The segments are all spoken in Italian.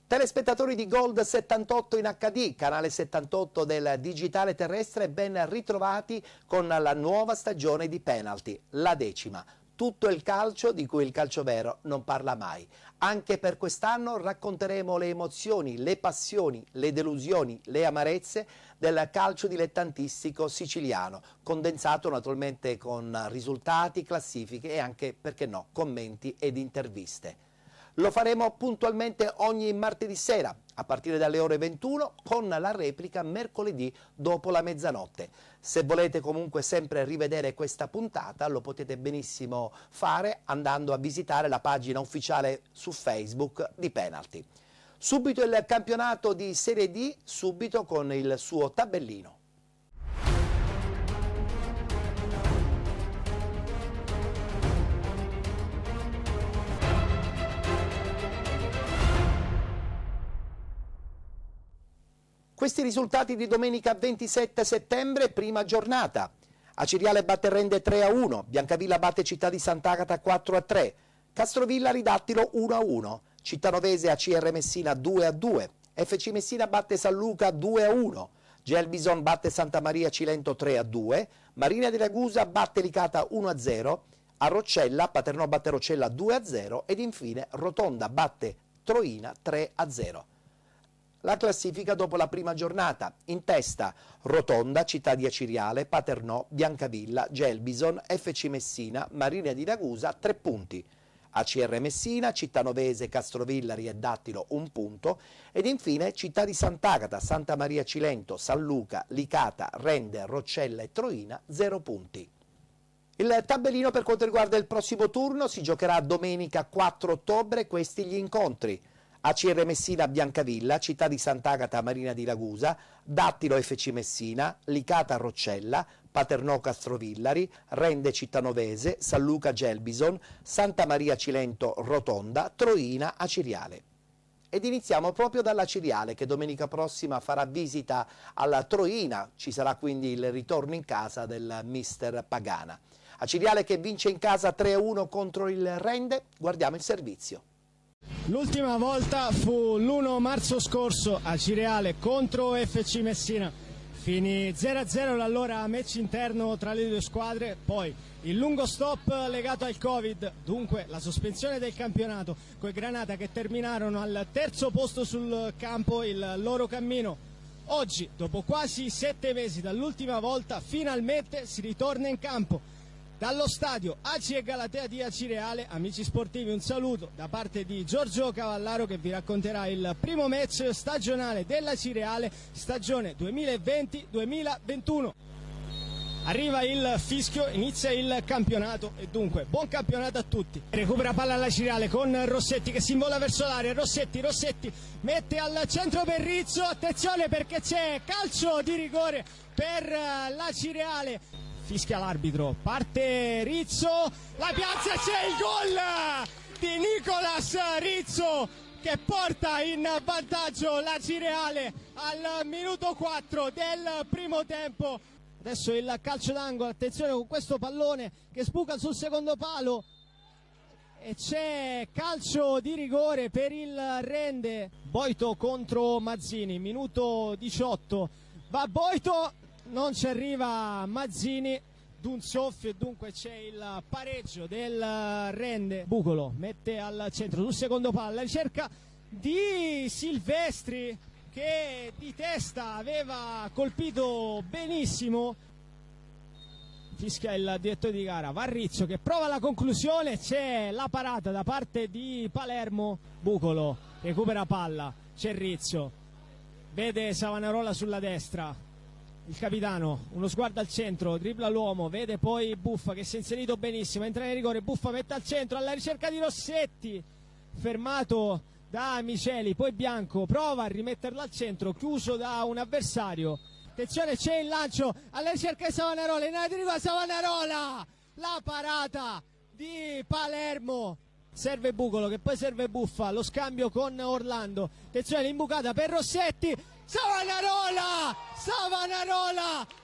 Telespettatori di Gold 78 in HD, canale 78 del digitale terrestre, ben ritrovati con la nuova stagione di Penalty, la 10ª. Tutto il calcio di cui il calcio vero non parla mai. Anche per quest'anno racconteremo le emozioni, le passioni, le delusioni, le amarezze del calcio dilettantistico siciliano, condensato naturalmente con risultati, classifiche e anche, perché no, commenti ed interviste. Lo faremo puntualmente ogni martedì sera, a partire dalle ore 21, con la replica mercoledì dopo la mezzanotte. Se volete comunque sempre rivedere questa puntata, lo potete benissimo fare andando a visitare la pagina ufficiale su Facebook di Penalty. Subito il campionato di Serie D, subito con il suo tabellino. Questi risultati di domenica 27 settembre, prima giornata. Aciriale batte Rende 3-1, Biancavilla batte Città di Sant'Agata 4-3, Castrovilla Ridattilo 1-1, Cittanovese ACR Messina 2-2, FC Messina batte San Luca 2-1, Gelbison batte Santa Maria Cilento 3-2, Marina di Ragusa batte Licata 1-0, a Roccella Paternò batte Roccella 2-0 ed infine Rotonda batte Troina 3-0. La classifica dopo la prima giornata: in testa Rotonda, Città di Aciriale, Paternò, Biancavilla, Gelbison, FC Messina, Marina di Ragusa 3 punti, ACR Messina, Cittanovese, Castrovillari e Dattilo 1 punto ed infine Città di Sant'Agata, Santa Maria Cilento, San Luca, Licata, Rende, Roccella e Troina 0 punti. Il tabellino per quanto riguarda il prossimo turno si giocherà domenica 4 ottobre, questi gli incontri: ACR Messina Biancavilla, Città di Sant'Agata Marina di Ragusa, Dattilo FC Messina, Licata Roccella, Paternò Castrovillari, Rende Cittanovese, San Luca Gelbison, Santa Maria Cilento Rotonda, Troina Aciriale. Ed iniziamo proprio dall'Aciriale, che domenica prossima farà visita alla Troina, ci sarà quindi il ritorno in casa del mister Pagana. Aciriale che vince in casa 3-1 contro il Rende, guardiamo il servizio. L'ultima volta fu l'1 marzo scorso a Cireale contro FC Messina. Finì 0-0 l'allora match interno tra le due squadre, poi il lungo stop legato al Covid, dunque la sospensione del campionato, coi Granata che terminarono al terzo posto sul campo il loro cammino. Oggi, dopo quasi 7 mesi dall'ultima volta, finalmente si ritorna in campo. Dallo stadio Aci e Galatea di Acireale, amici sportivi, un saluto da parte di Giorgio Cavallaro che vi racconterà il primo match stagionale della Cireale, stagione 2020-2021. Arriva il fischio, inizia il campionato e dunque buon campionato a tutti. Recupera palla alla Cireale con Rossetti che si invola verso l'area, Rossetti mette al centro per Rizzo, attenzione perché c'è calcio di rigore per la Cireale. Fischia l'arbitro, parte Rizzo, la piazza, c'è il gol di Nicolas Rizzo che porta in vantaggio la Cireale al minuto 4 del primo tempo. Adesso il calcio d'angolo, attenzione con questo pallone che sbuca sul secondo palo e c'è calcio di rigore per il Rende. Boito contro Mazzini, minuto 18, va Boito, non ci arriva Mazzini d'un soffio e dunque c'è il pareggio del Rende. Bucolo mette al centro sul secondo palo alla ricerca di Silvestri che di testa aveva colpito benissimo. Fischia il direttore di gara, va Rizzo che prova la conclusione, c'è la parata da parte di Palermo. Bucolo recupera palla, c'è Rizzo, vede Savanarola sulla destra, il capitano, uno sguardo al centro, dribbla l'uomo, vede poi Buffa che si è inserito benissimo, entra in rigore, Buffa mette al centro alla ricerca di Rossetti, fermato da Miceli, poi Bianco prova a rimetterlo al centro, chiuso da un avversario. Attenzione, c'è il lancio alla ricerca di Savanarola, in area di rigore Savanarola, la parata di Palermo. Serve Bucolo che poi serve Buffa, lo scambio con Orlando, attenzione l'imbucata per Rossetti, Savanarola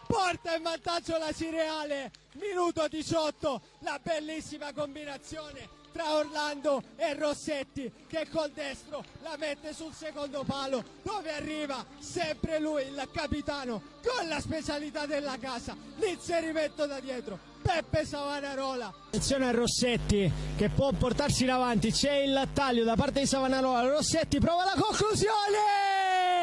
porta in vantaggio la Cireale, minuto 18, la bellissima combinazione tra Orlando e Rossetti, che col destro la mette sul secondo palo, dove arriva sempre lui, il capitano, con la specialità della casa, l'inserimento da dietro, Peppe Savonarola. Attenzione a Rossetti che può portarsi in avanti, c'è il taglio da parte di Savonarola, Rossetti prova la conclusione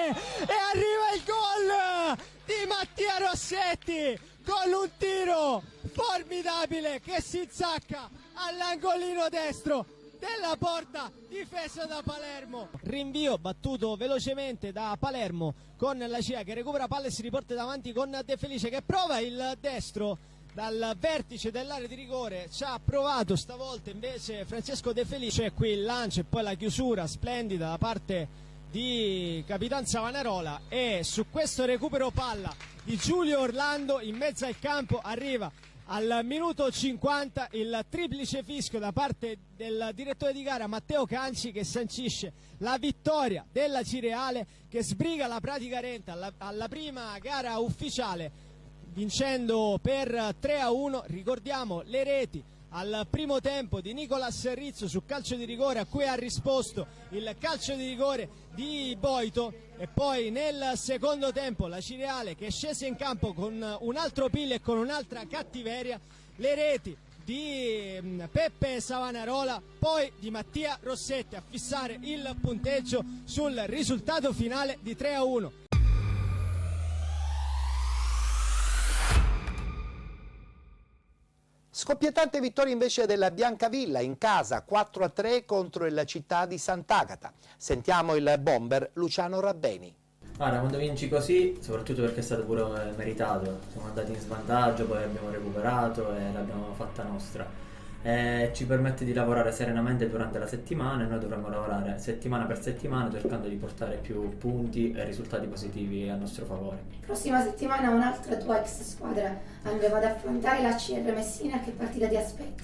e arriva il gol di Mattia Rossetti con un tiro formidabile che si insacca all'angolino destro della porta difesa da Palermo. Rinvio battuto velocemente da Palermo con la CIA che recupera palla e si riporta davanti con De Felice che prova il destro dal vertice dell'area di rigore. Ci ha provato stavolta invece Francesco De Felice. Qui il lancio e poi la chiusura splendida da parte di Capitan Savonarola, e su questo recupero palla di Giulio Orlando in mezzo al campo arriva al minuto 50 il triplice fischio da parte del direttore di gara Matteo Canci, che sancisce la vittoria della Cireale, che sbriga la pratica renta alla prima gara ufficiale vincendo per 3-1. Ricordiamo le reti al primo tempo di Nicolas Rizzo su calcio di rigore, a cui ha risposto il calcio di rigore di Boito, e poi nel secondo tempo la Cireale che è scesa in campo con un altro pill e con un'altra cattiveria, le reti di Peppe Savonarola, poi di Mattia Rossetti a fissare il punteggio sul risultato finale di 3-1. Scoppiettante vittoria invece della Biancavilla in casa 4-3 contro il Città di Sant'Agata. Sentiamo il bomber Luciano Rabbeni. Guarda, quando vinci così, soprattutto perché è stato pure meritato, siamo andati in svantaggio, poi abbiamo recuperato e l'abbiamo fatta nostra. Ci permette di lavorare serenamente durante la settimana, e noi dovremmo lavorare settimana per settimana cercando di portare più punti e risultati positivi a nostro favore. Prossima settimana un'altra tua ex squadra andremo ad affrontare la CR Messina. Che partita ti aspetti?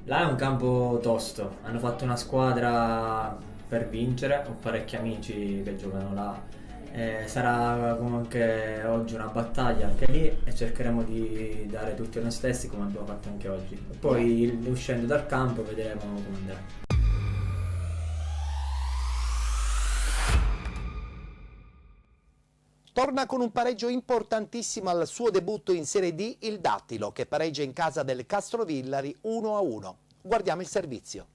Là è un campo tosto, hanno fatto una squadra per vincere, ho parecchi amici che giocano là. Sarà comunque oggi una battaglia anche lì e cercheremo di dare tutti a noi stessi come abbiamo fatto anche oggi. Poi uscendo dal campo vedremo come andrà. Torna con un pareggio importantissimo al suo debutto in Serie D il Dattilo, che pareggia in casa del Castrovillari 1-1. Guardiamo il servizio.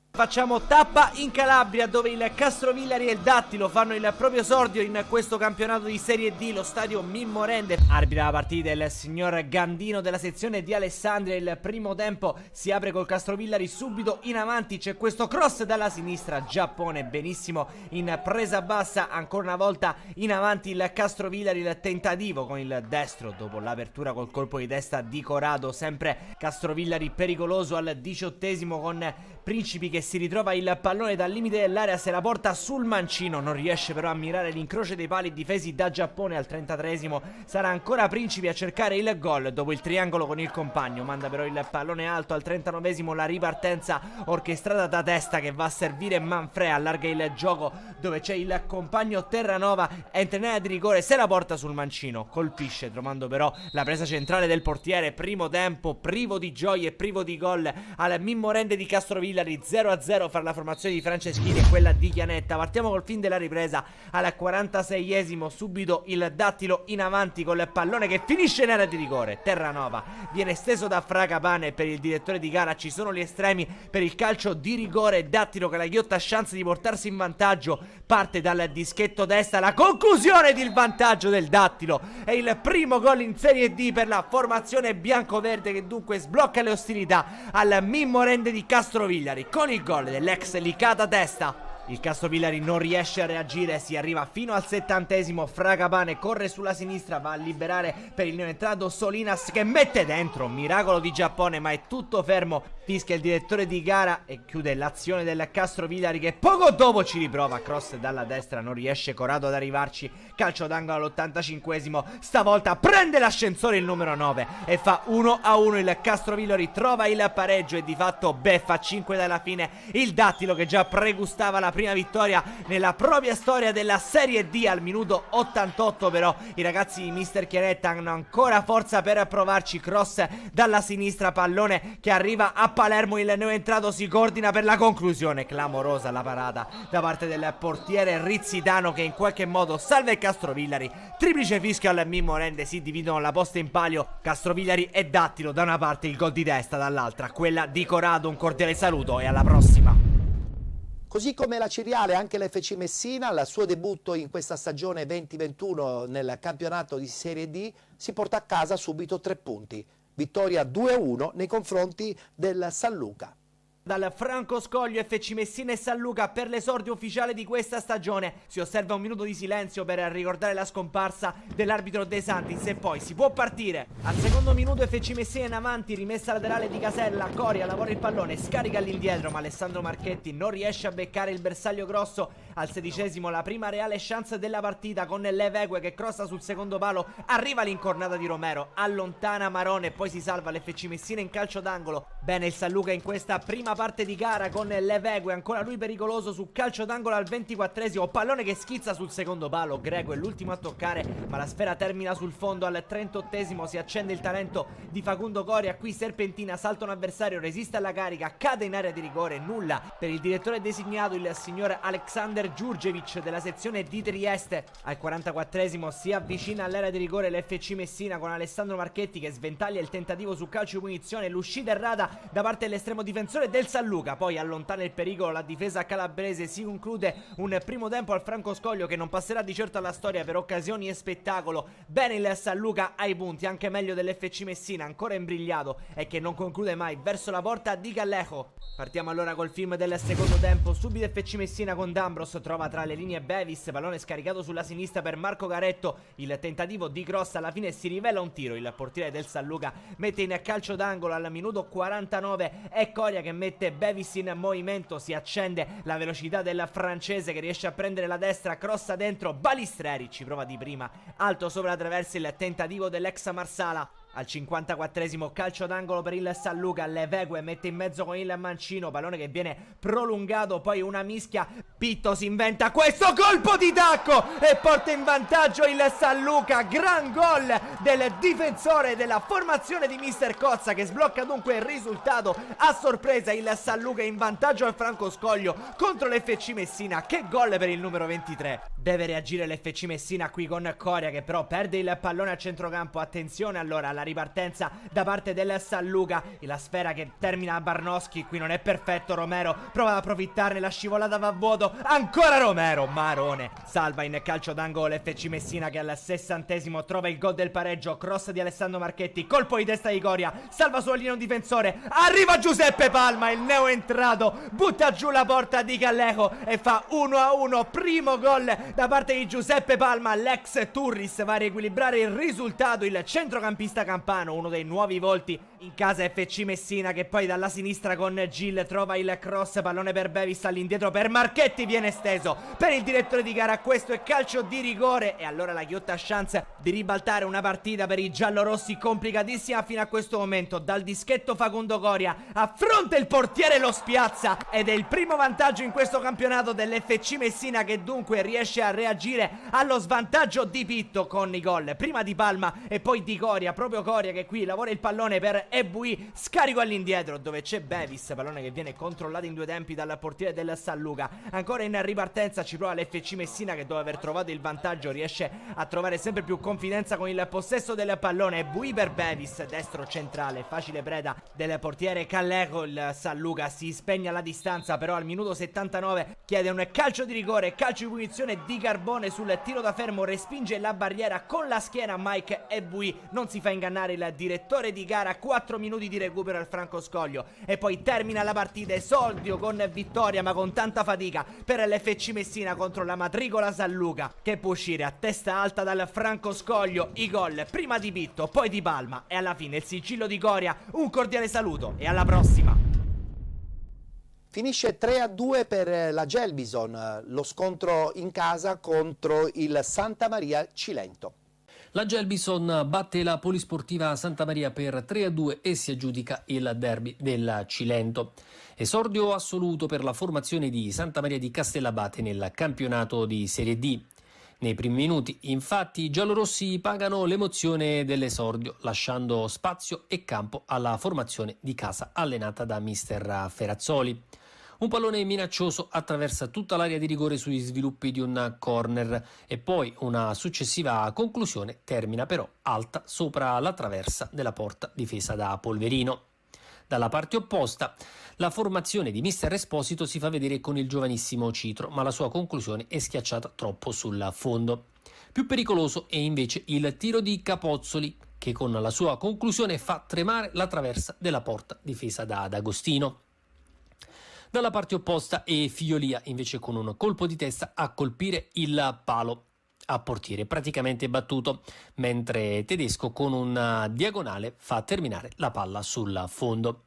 Facciamo tappa in Calabria, dove il Castrovillari e il Dattilo fanno il proprio esordio in questo campionato di Serie D. Lo stadio Mimmo Rende arbitra la partita il signor Gandino della sezione di Alessandria. Il primo tempo si apre col Castrovillari subito in avanti, c'è questo cross dalla sinistra, Giappone benissimo in presa bassa, ancora una volta in avanti il Castrovillari, il tentativo con il destro dopo l'apertura col colpo di testa di Corrado, sempre Castrovillari pericoloso al 18esimo con Principi che si ritrova il pallone dal limite dell'area, se la porta sul mancino, non riesce però a mirare l'incrocio dei pali difesi da Giappone. Al 33esimo sarà ancora Principi a cercare il gol dopo il triangolo con il compagno, manda però il pallone alto. Al 39esimo la ripartenza orchestrata da Testa che va a servire Manfred, allarga il gioco dove c'è il compagno Terranova, entra in area di rigore, se la porta sul mancino, colpisce trovando però la presa centrale del portiere. Primo tempo privo di gioie e privo di gol al Mimmo Rende di Castrovillari, 0-0 fra la formazione di Franceschini e quella di Chianetta. Partiamo col fin della ripresa al 46esimo, subito il Dattilo in avanti col pallone che finisce in area di rigore. Terranova viene steso da Fragapane, per il direttore di gara ci sono gli estremi per il calcio di rigore. Dattilo che la ghiotta chance di portarsi in vantaggio, parte dal dischetto destra, la conclusione del vantaggio del Dattilo è il primo gol in Serie D per la formazione biancoverde, che dunque sblocca le ostilità al Mimmo Rende di Castrovillari con il gol dell'ex Licata Testa. Il Castrovillari non riesce a reagire, si arriva fino al 70esimo, Fragapane corre sulla sinistra, va a liberare per il neoentrato Solinas che mette dentro, miracolo di Giappone, ma è tutto fermo, fischia il direttore di gara e chiude l'azione del Castrovillari, che poco dopo ci riprova, cross dalla destra, non riesce Corrado ad arrivarci, calcio d'angolo all'85esimo, stavolta prende l'ascensore il numero 9 e fa 1-1. Il Castrovillari trova il pareggio e di fatto beffa 5 dalla fine il Dattilo, che già pregustava la prima vittoria nella propria storia della Serie D. Al minuto 88 però i ragazzi di Mister Chiaretta hanno ancora forza per provarci. Cross dalla sinistra, pallone che arriva a Palermo, il neoentrato si coordina per la conclusione. Clamorosa la parata da parte del portiere Rizzitano, che in qualche modo salva il Castrovillari. Triplice fischio al Mimmorende, si dividono la posta in palio Castrovillari e Dattilo da una parte, il gol di testa dall'altra, quella di Corrado. Un cordiale saluto e alla prossima. Così come la Ciriale, anche l'FC Messina, al suo debutto in questa stagione 2021 nel campionato di Serie D, si porta a casa subito 3 punti. Vittoria 2-1 nei confronti del San Luca. Dal Franco Scoglio, FC Messina e San Luca per l'esordio ufficiale di questa stagione. Si osserva un minuto di silenzio per ricordare la scomparsa dell'arbitro De Santis e poi si può partire. Al secondo minuto FC Messina in avanti, rimessa laterale di Casella, Coria lavora il pallone, scarica all'indietro ma Alessandro Marchetti non riesce a beccare il bersaglio grosso. Al 16esimo la prima reale chance della partita con Levegue che crossa sul secondo palo, arriva l'incornata di Romero, allontana Marone e poi si salva l'FC Messina in calcio d'angolo. Bene il San Luca in questa prima parte di gara con Levegue, ancora lui pericoloso su calcio d'angolo al 24esimo, pallone che schizza sul secondo palo, Greco è l'ultimo a toccare ma la sfera termina sul fondo. Al 38esimo si accende il talento di Facundo Coria, qui serpentina, salta un avversario, resiste alla carica, cade in area di rigore, nulla per il direttore designato, il signor Alexander Giurgevic della sezione di Trieste. Al 44esimo si avvicina all'area di rigore l'FC Messina con Alessandro Marchetti che sventaglia il tentativo su calcio di punizione, l'uscita errata da parte dell'estremo difensore del San Luca, poi allontana il pericolo la difesa calabrese. Si conclude un primo tempo al Franco Scoglio che non passerà di certo alla storia per occasioni e spettacolo. Bene il San Luca ai punti, anche meglio dell'FC Messina ancora imbrigliato e che non conclude mai verso la porta di Callejo. Partiamo allora col film del secondo tempo. Subito FC Messina con D'Ambros, trova tra le linee Bevis, pallone scaricato sulla sinistra per Marco Garetto, il tentativo di cross alla fine si rivela un tiro, il portiere del San Luca mette in calcio d'angolo al minuto 49, è Coria che mette Bevis in movimento, si accende la velocità del francese che riesce a prendere la destra, crossa dentro, Balistreri ci prova di prima, alto sopra la traversa il tentativo dell'ex Marsala. Al 54esimo calcio d'angolo per il San Luca, Levegue mette in mezzo con il mancino, pallone che viene prolungato, poi una mischia, Pitto si inventa questo colpo di tacco e porta in vantaggio il San Luca. Gran gol del difensore della formazione di Mister Cozza che sblocca dunque il risultato. A sorpresa il San Luca in vantaggio al Franco Scoglio contro l'FC Messina. Che gol per il numero 23. Deve reagire l'FC Messina qui con Coria che però perde il pallone a centrocampo. Attenzione allora alla ripartenza da parte del San Luca, la sfera che termina a Barnoschi, qui non è perfetto, Romero prova ad approfittarne, la scivolata va a vuoto, ancora Romero, Marone salva in calcio d'angolo l'FC Messina che al 60esimo trova il gol del pareggio, cross di Alessandro Marchetti, colpo di testa di Coria, salva sulla linea un difensore, arriva Giuseppe Palma, il neoentrato, butta giù la porta di Callejo e fa 1-1, primo gol da parte di Giuseppe Palma. L'ex Turris va a riequilibrare il risultato, il centrocampista campano, uno dei nuovi volti in casa FC Messina che poi dalla sinistra con Gil trova il cross, pallone per Bevis, all'indietro per Marchetti, viene esteso per il direttore di gara, questo è calcio di rigore e allora la ghiotta chance di ribaltare una partita per i giallorossi complicatissima fino a questo momento. Dal dischetto Facundo Coria affronta il portiere, lo spiazza ed è il primo vantaggio in questo campionato dell'FC Messina che dunque riesce a reagire allo svantaggio di Pitto con i gol prima di Palma e poi di Coria, proprio Coria che qui lavora il pallone per Ebui, scarico all'indietro dove c'è Bevis, pallone che viene controllato in due tempi dal portiere del San Luca. Ancora in ripartenza ci prova l'FC Messina che dopo aver trovato il vantaggio riesce a trovare sempre più confidenza con il possesso del pallone. Ebui per Bevis, destro centrale, facile preda del portiere Callejo. Il San Luca si spegne alla distanza però al minuto 79 chiede un calcio di rigore, calcio di punizione di Carbone sul tiro da fermo, respinge la barriera con la schiena Mike Ebui, non si fa ingannare il direttore di gara. 4 minuti di recupero al Franco Scoglio e poi termina la partita, esordio con vittoria ma con tanta fatica per l'FC Messina contro la matricola San Luca che può uscire a testa alta dal Franco Scoglio. I gol prima di Pitto, poi di Palma e alla fine il sigillo di Coria. Un cordiale saluto e alla prossima. Finisce 3-2 per la Gelbison, lo scontro in casa contro il Santa Maria Cilento. La Gelbison batte la Polisportiva Santa Maria per 3-2 e si aggiudica il derby del Cilento. Esordio assoluto per la formazione di Santa Maria di Castellabate nel campionato di Serie D. Nei primi minuti, infatti, i giallorossi pagano l'emozione dell'esordio, lasciando spazio e campo alla formazione di casa allenata da mister Ferrazzoli. Un pallone minaccioso attraversa tutta l'area di rigore sugli sviluppi di un corner e poi una successiva conclusione termina però alta sopra la traversa della porta difesa da Polverino. Dalla parte opposta, la formazione di mister Esposito si fa vedere con il giovanissimo Citro, ma la sua conclusione è schiacciata troppo sul fondo. Più pericoloso è invece il tiro di Capozzoli, che con la sua conclusione fa tremare la traversa della porta difesa da D'Agostino. Dalla parte opposta è Fiolia invece con un colpo di testa a colpire il palo a portiere praticamente battuto, mentre Tedesco con una diagonale fa terminare la palla sul fondo.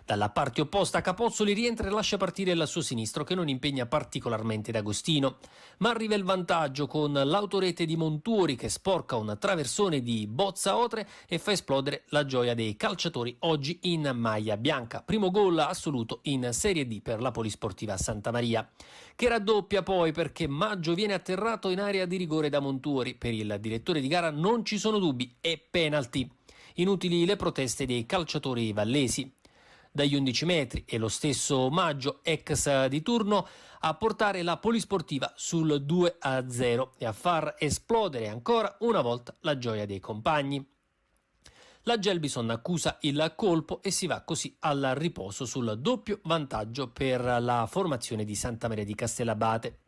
Dalla parte opposta Capozzoli rientra e lascia partire il suo sinistro che non impegna particolarmente D'Agostino, ma arriva il vantaggio con l'autorete di Montuori che sporca un traversone di Bozza Otre e fa esplodere la gioia dei calciatori oggi in maglia bianca. Primo gol assoluto in Serie D per la Polisportiva Santa Maria, che raddoppia poi perché Maggio viene atterrato in area di rigore da Montuori. Per il direttore di gara non ci sono dubbi, è penalty. Inutili le proteste dei calciatori vallesi. Dagli 11 metri è lo stesso Maggio, ex di turno, a portare la Polisportiva sul 2-0 e a far esplodere ancora una volta la gioia dei compagni. La Gelbison accusa il colpo e si va così al riposo sul doppio vantaggio per la formazione di Santa Maria di Castellabate.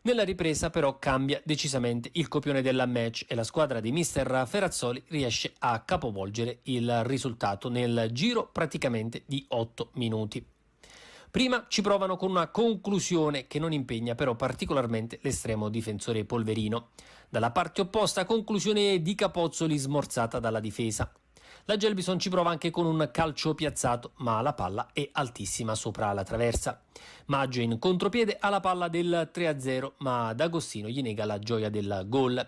Nella ripresa però cambia decisamente il copione della match e la squadra di mister Ferrazzoli riesce a capovolgere il risultato nel giro praticamente di 8 minuti. Prima ci provano con una conclusione che non impegna però particolarmente l'estremo difensore Polverino. Dalla parte opposta conclusione di Capozzoli smorzata dalla difesa. La Gelbison ci prova anche con un calcio piazzato, ma la palla è altissima sopra la traversa. Maggio in contropiede ha la palla del 3-0, ma D'Agostino gli nega la gioia del gol.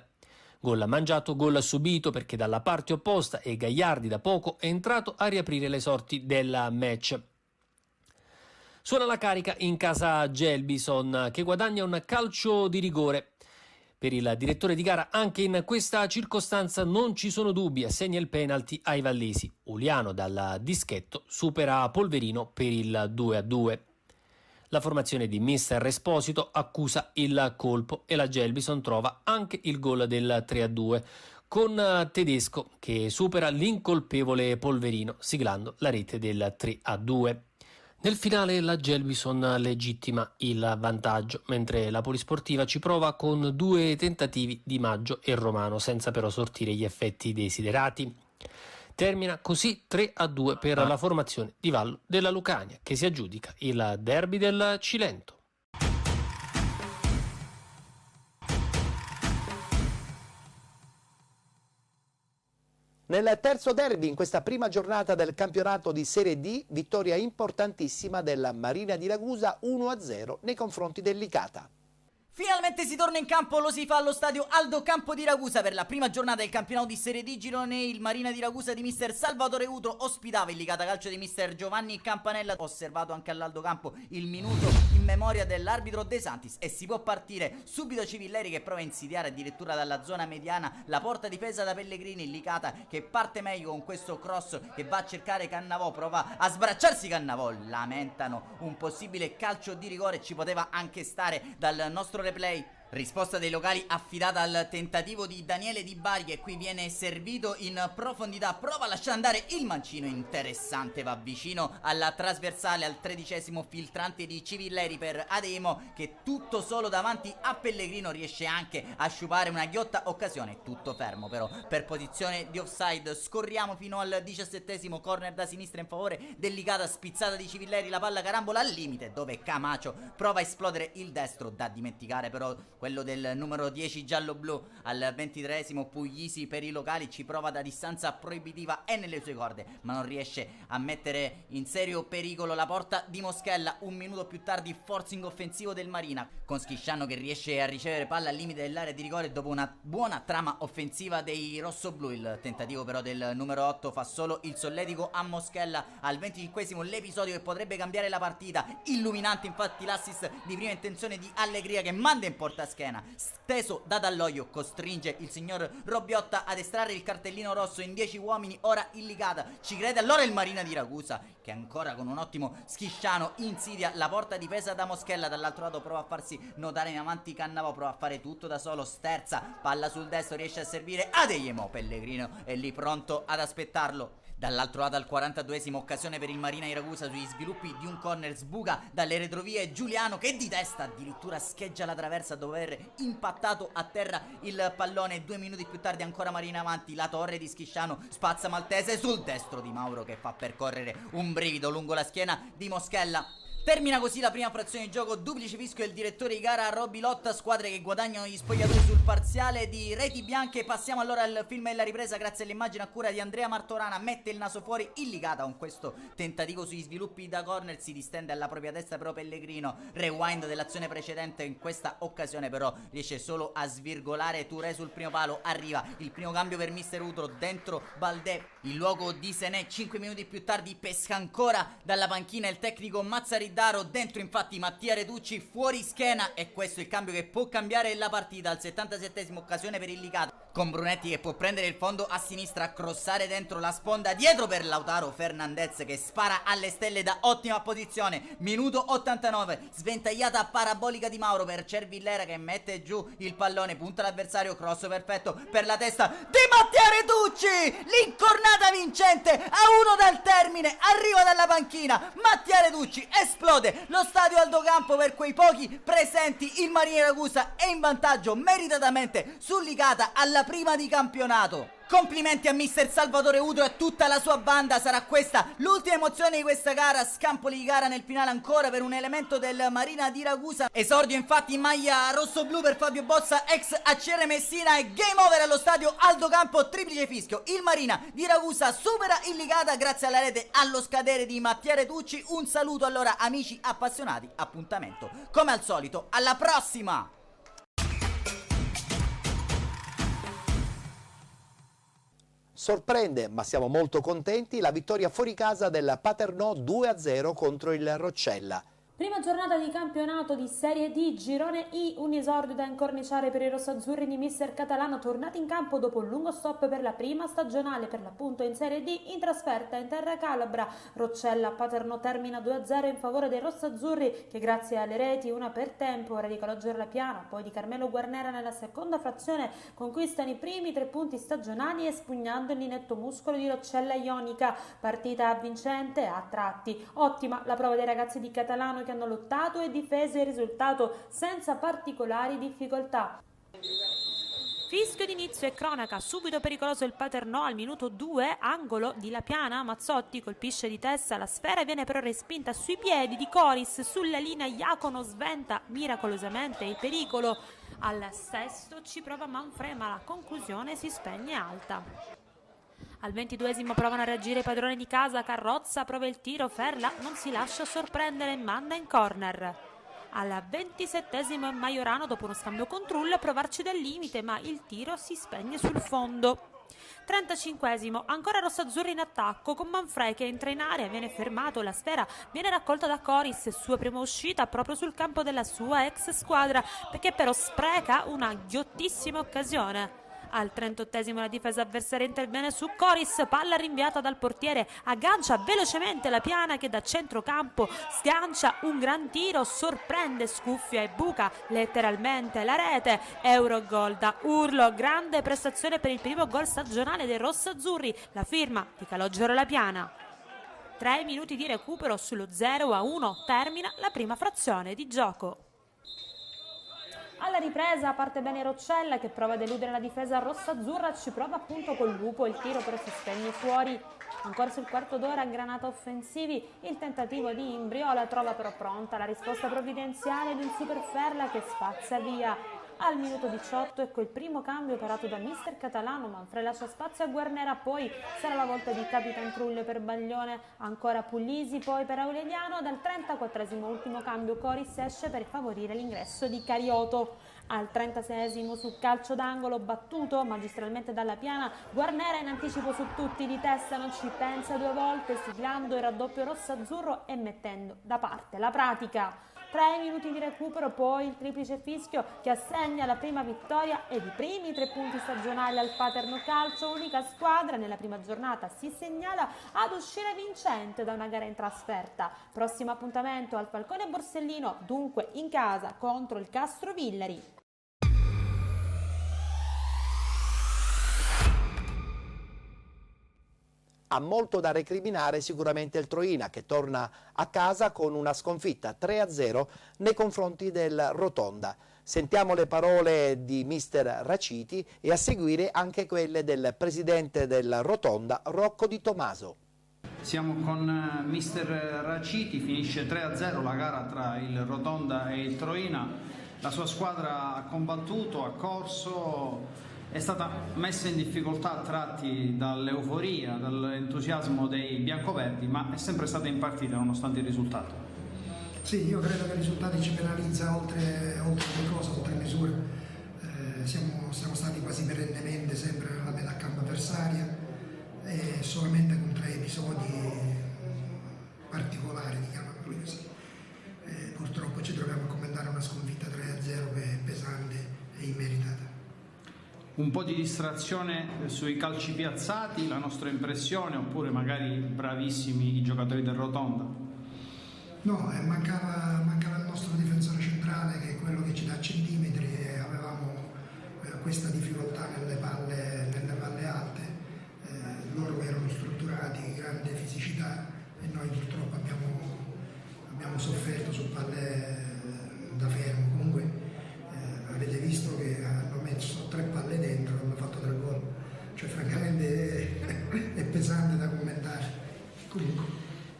Gol mangiato, gol subito perché dalla parte opposta e Gagliardi da poco è entrato a riaprire le sorti del match. Suona la carica in casa Gelbison che guadagna un calcio di rigore. Per il direttore di gara anche in questa circostanza non ci sono dubbi, assegna il penalty ai vallesi. Uliano dal dischetto supera Polverino per il 2-2. La formazione di mister Esposito accusa il colpo e la Gelbison trova anche il gol del 3-2 con Tedesco che supera l'incolpevole Polverino siglando la rete del 3-2. Nel finale la Gelbison legittima il vantaggio, mentre la Polisportiva ci prova con 2 tentativi di Maggio e Romano, senza però sortire gli effetti desiderati. Termina così 3-2 per la formazione di Vallo della Lucania, che si aggiudica il derby del Cilento. Nel terzo derby in questa prima giornata del campionato di Serie D, vittoria importantissima della Marina di Ragusa 1-0 nei confronti del Licata. Finalmente si torna in campo, lo si fa allo stadio Aldo Campo di Ragusa per la prima giornata del campionato di Serie D girone. Il Marina di Ragusa di mister Salvatore Utro ospitava il Licata Calcio di mister Giovanni Campanella. Osservato anche all'Aldo Campo il minuto in memoria dell'arbitro De Santis e si può partire subito. Civilleri che prova a insidiare addirittura dalla zona mediana la porta difesa da Pellegrini. Il Licata che parte meglio con questo cross che va a cercare Cannavò, prova a sbracciarsi Cannavò, lamentano un possibile calcio di rigore, ci poteva anche stare dal nostro replay. Risposta dei locali affidata al tentativo di Daniele Di Bari che qui viene servito in profondità, prova a lasciare andare il mancino interessante, va vicino alla trasversale al 13° filtrante di Civilleri per Ademo che tutto solo davanti a Pellegrino riesce anche a sciupare una ghiotta occasione, tutto fermo però per posizione di offside. Scorriamo fino al 17° corner da sinistra in favore del Licata, spizzata di Civilleri, la palla carambola al limite dove Camacho prova a esplodere il destro, da dimenticare però quello del numero 10 giallo-blu. Al 23esimo Puglisi per i locali ci prova da distanza proibitiva e nelle sue corde, ma non riesce a mettere in serio pericolo la porta di Moschella. Un minuto più tardi forcing offensivo del Marina, con Schisciano che riesce a ricevere palla al limite dell'area di rigore dopo una buona trama offensiva dei rossoblù. Il tentativo però del numero 8 fa solo il solletico a Moschella. Al 25esimo l'episodio che potrebbe cambiare la partita, illuminante infatti l'assist di prima intenzione di Allegria che manda in portaschena, steso da Dall'Oio, costringe il signor Robbiotta ad estrarre il cartellino rosso in 10 uomini. Ora il Licata ci crede allora il Marina di Ragusa, che ancora con un ottimo Schisciano insidia la porta difesa da Moschella. Dall'altro lato prova a farsi notare in avanti Cannavò, prova a fare tutto da solo, sterza, palla sul destro, riesce a servire Adeyemo. Pellegrino è lì pronto ad aspettarlo. Dall'altro lato al 42esimo occasione per il Marina di Ragusa sugli sviluppi di un corner, sbuca dalle retrovie Giuliano che di testa addirittura scheggia la traversa dopo aver impattato a terra il pallone. 2 minuti più tardi ancora Marina avanti, la torre di Schisciano spazza Maltese sul destro di Mauro che fa percorrere un brivido lungo la schiena di Moschella. Termina così la prima frazione di gioco, duplice fischio del direttore di gara Robby Lotta, squadre che guadagnano gli spogliatoi sul parziale di reti bianche. Passiamo allora al film e alla ripresa grazie all'immagine a cura di Andrea Martorana. Mette il naso fuori il Licata con questo tentativo sugli sviluppi da corner, si distende alla propria testa però Pellegrino, rewind dell'azione precedente, in questa occasione però riesce solo a svirgolare Touré sul primo palo. Arriva il primo cambio per Mister Utro, dentro Baldè, il luogo di Senè. 5 minuti più tardi pesca ancora dalla panchina il tecnico Mazzaridaro, dentro infatti Mattia Reducci, fuori schena, e questo è il cambio che può cambiare la partita. Al 77esimo occasione per il Licata, con Brunetti che può prendere il fondo a sinistra, crossare dentro la sponda, dietro per Lautaro Fernandez che spara alle stelle da ottima posizione. Minuto 89, sventagliata parabolica di Mauro per Cervillera che mette giù il pallone, punta l'avversario, cross perfetto per la testa di Mattia Reducci, l'incornata vincente a 1 dal termine, arriva dalla panchina Mattia Reducci, esplode lo stadio Aldo Campo per quei pochi presenti. Il Marina di Ragusa è in vantaggio meritatamente sul Licata alla prima di campionato. Complimenti a mister Salvatore Utro e a tutta la sua banda. Sarà questa l'ultima emozione di questa gara. Scampoli di gara nel finale ancora per un elemento del Marina di Ragusa. Esordio infatti in maglia rosso-blu per Fabio Bozza, ex ACR Messina, e game over allo stadio Aldo Campo, triplice fischio. Il Marina di Ragusa supera il Licata grazie alla rete allo scadere di Mattia Retucci. Un saluto allora amici appassionati, appuntamento come al solito alla prossima. Sorprende, ma siamo molto contenti, la vittoria fuori casa del Paternò 2-0 contro il Roccella. Prima giornata di campionato di Serie D, girone I, un esordio da incorniciare per i rossazzurri di mister Catalano, tornati in campo dopo un lungo stop per la prima stagionale, per l'appunto in Serie D, in trasferta in terra calabra. Roccella Paternò termina 2-0 in favore dei rossazzurri che grazie alle reti, una per tempo, ora di Calogero La Piana, poi di Carmelo Guarnera nella seconda frazione, conquistano i primi 3 punti stagionali espugnando il linetto muscolo di Roccella Ionica. Partita vincente a tratti, ottima la prova dei ragazzi di Catalano che hanno lottato e difeso il risultato senza particolari difficoltà. Fischio d'inizio e cronaca, subito pericoloso il Paternò al minuto 2, angolo di La Piana, Mazzotti colpisce di testa, la sfera viene però respinta sui piedi di Coris, sulla linea Iacono sventa miracolosamente il pericolo. Al sesto ci prova Manfrè ma la conclusione si spegne alta. Al 22esimo provano a reagire i padroni di casa, Carrozza prova il tiro, Ferla non si lascia sorprendere e manda in corner. Al 27esimo è Maiorano dopo uno scambio con Trull a provarci dal limite ma il tiro si spegne sul fondo. 35esimo, ancora rossazzurri in attacco con Manfrè che entra in area, viene fermato, la sfera viene raccolta da Coris, sua prima uscita proprio sul campo della sua ex squadra, perché però spreca una ghiottissima occasione. Al 38esimo la difesa avversaria interviene su Coris, palla rinviata dal portiere, aggancia velocemente La Piana che da centrocampo sgancia un gran tiro, sorprende, scuffia e buca letteralmente la rete. Eurogol da urlo, grande prestazione per il primo gol stagionale dei rossazzurri, la firma di Calogero La Piana. 3 minuti di recupero sullo 0-1, termina la prima frazione di gioco. Alla ripresa parte bene Roccella che prova ad eludere la difesa rossazzurra, ci prova appunto col lupo, il tiro però si spegne fuori. Ancora sul quarto d'ora, granata offensivi, il tentativo di Imbriola trova però pronta la risposta provvidenziale di un super Ferla che spazza via. Al minuto 18 ecco il primo cambio operato da mister Catalano, Manfred lascia spazio a Guarnera, poi sarà la volta di Capitan Trulle per Baglione, ancora Puglisi, poi per Aureliano, dal 34esimo ultimo cambio Coris esce per favorire l'ingresso di Carioto. Al 36esimo sul calcio d'angolo battuto magistralmente dalla Piana, Guarnera in anticipo su tutti, di testa non ci pensa due volte, siglando il raddoppio rosso-azzurro e mettendo da parte la pratica. 3 minuti di recupero, poi il triplice fischio che assegna la prima vittoria ed i primi 3 punti stagionali al Paterno Calcio. Unica squadra nella prima giornata si segnala ad uscire vincente da una gara in trasferta. Prossimo appuntamento al Falcone Borsellino, dunque in casa contro il Castrovillari. Ha molto da recriminare sicuramente il Troina, che torna a casa con una sconfitta 3-0 nei confronti del Rotonda. Sentiamo le parole di mister Raciti e a seguire anche quelle del presidente del Rotonda, Rocco Di Tomaso. Siamo con mister Raciti, finisce 3-0 la gara tra il Rotonda e il Troina. La sua squadra ha combattuto, ha corso, è stata messa in difficoltà a tratti dall'euforia, dall'entusiasmo dei biancoverdi, ma è sempre stata in partita nonostante il risultato. Sì, io credo che il risultato ci penalizza oltre le cose, oltre misure. Siamo stati quasi perennemente sempre nella metà campo avversaria e solamente con 3 episodi particolari, diciamo così. Purtroppo ci troviamo a commentare una sconfitta 3-0 che è pesante e immeritata. Un po' di distrazione sui calci piazzati, la nostra impressione, oppure magari bravissimi i giocatori del Rotonda? No, mancava il nostro difensore centrale, che è quello che ci dà centimetri, e avevamo questa difficoltà nelle palle alte. Loro erano strutturati, grande fisicità, e noi purtroppo abbiamo sofferto su palle da fermo. Comunque avete visto che hanno messo 3 palle dentro e hanno fatto 3 gol, cioè francamente è pesante da commentare. Comunque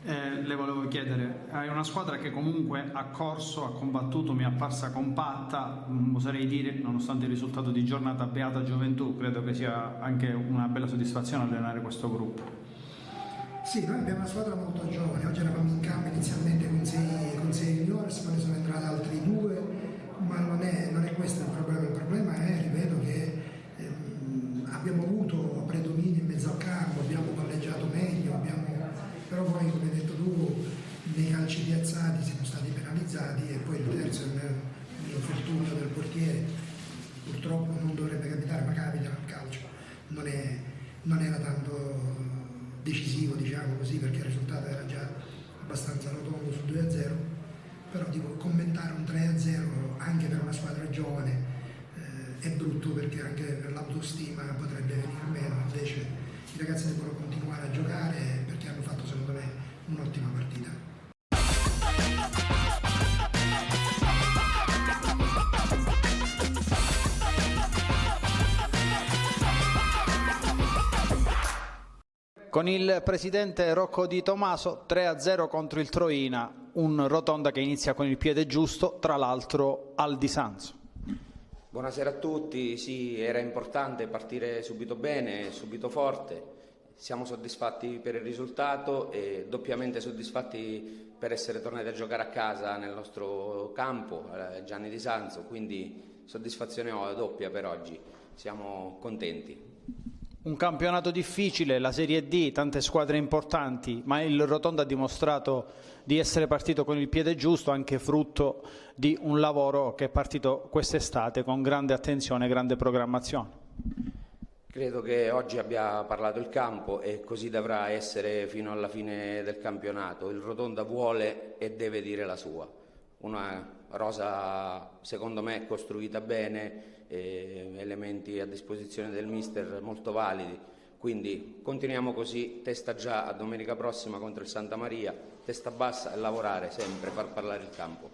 le volevo chiedere, hai una squadra che comunque ha corso, ha combattuto, mi è apparsa compatta, oserei dire, nonostante il risultato di giornata, beata gioventù. Credo che sia anche una bella soddisfazione allenare questo gruppo. Sì, noi abbiamo una squadra molto giovane. Oggi eravamo in campo inizialmente con 6 juniors, poi ne sono entrati altri 2, ma non è questo il problema. Il problema è, ripeto, che abbiamo avuto predominio in mezzo al campo, abbiamo palleggiato meglio, però poi, come hai detto tu, nei calci piazzati siamo stati penalizzati, e poi il terzo è l'infortunio del portiere. Purtroppo non dovrebbe capitare, ma capita nel calcio. Non era tanto decisivo, diciamo così, perché il risultato era già abbastanza rotondo su 2-0, però dico, commentare un 3-0 anche per una squadra giovane è brutto, perché anche per l'autostima potrebbe venire meno. Invece i ragazzi devono continuare a giocare, perché hanno fatto, secondo me, un'ottima partita. Con il presidente Rocco Di Tomaso, 3-0 contro il Troina, un Rotonda che inizia con il piede giusto, tra l'altro al Disanzo. Buonasera a tutti, sì, era importante partire subito bene, subito forte. Siamo soddisfatti per il risultato e doppiamente soddisfatti per essere tornati a giocare a casa nel nostro campo, Gianni Di Sanzo, quindi soddisfazione doppia per oggi, siamo contenti. Un campionato difficile, la Serie D, tante squadre importanti, ma il Rotonda ha dimostrato di essere partito con il piede giusto, anche frutto di un lavoro che è partito quest'estate con grande attenzione e grande programmazione. Credo che oggi abbia parlato il campo e così dovrà essere fino alla fine del campionato. Il Rotonda vuole e deve dire la sua. Una rosa, secondo me, costruita bene, elementi a disposizione del mister molto validi, quindi continuiamo così, testa già a domenica prossima contro il Santa Maria, testa bassa e lavorare sempre, far parlare il campo.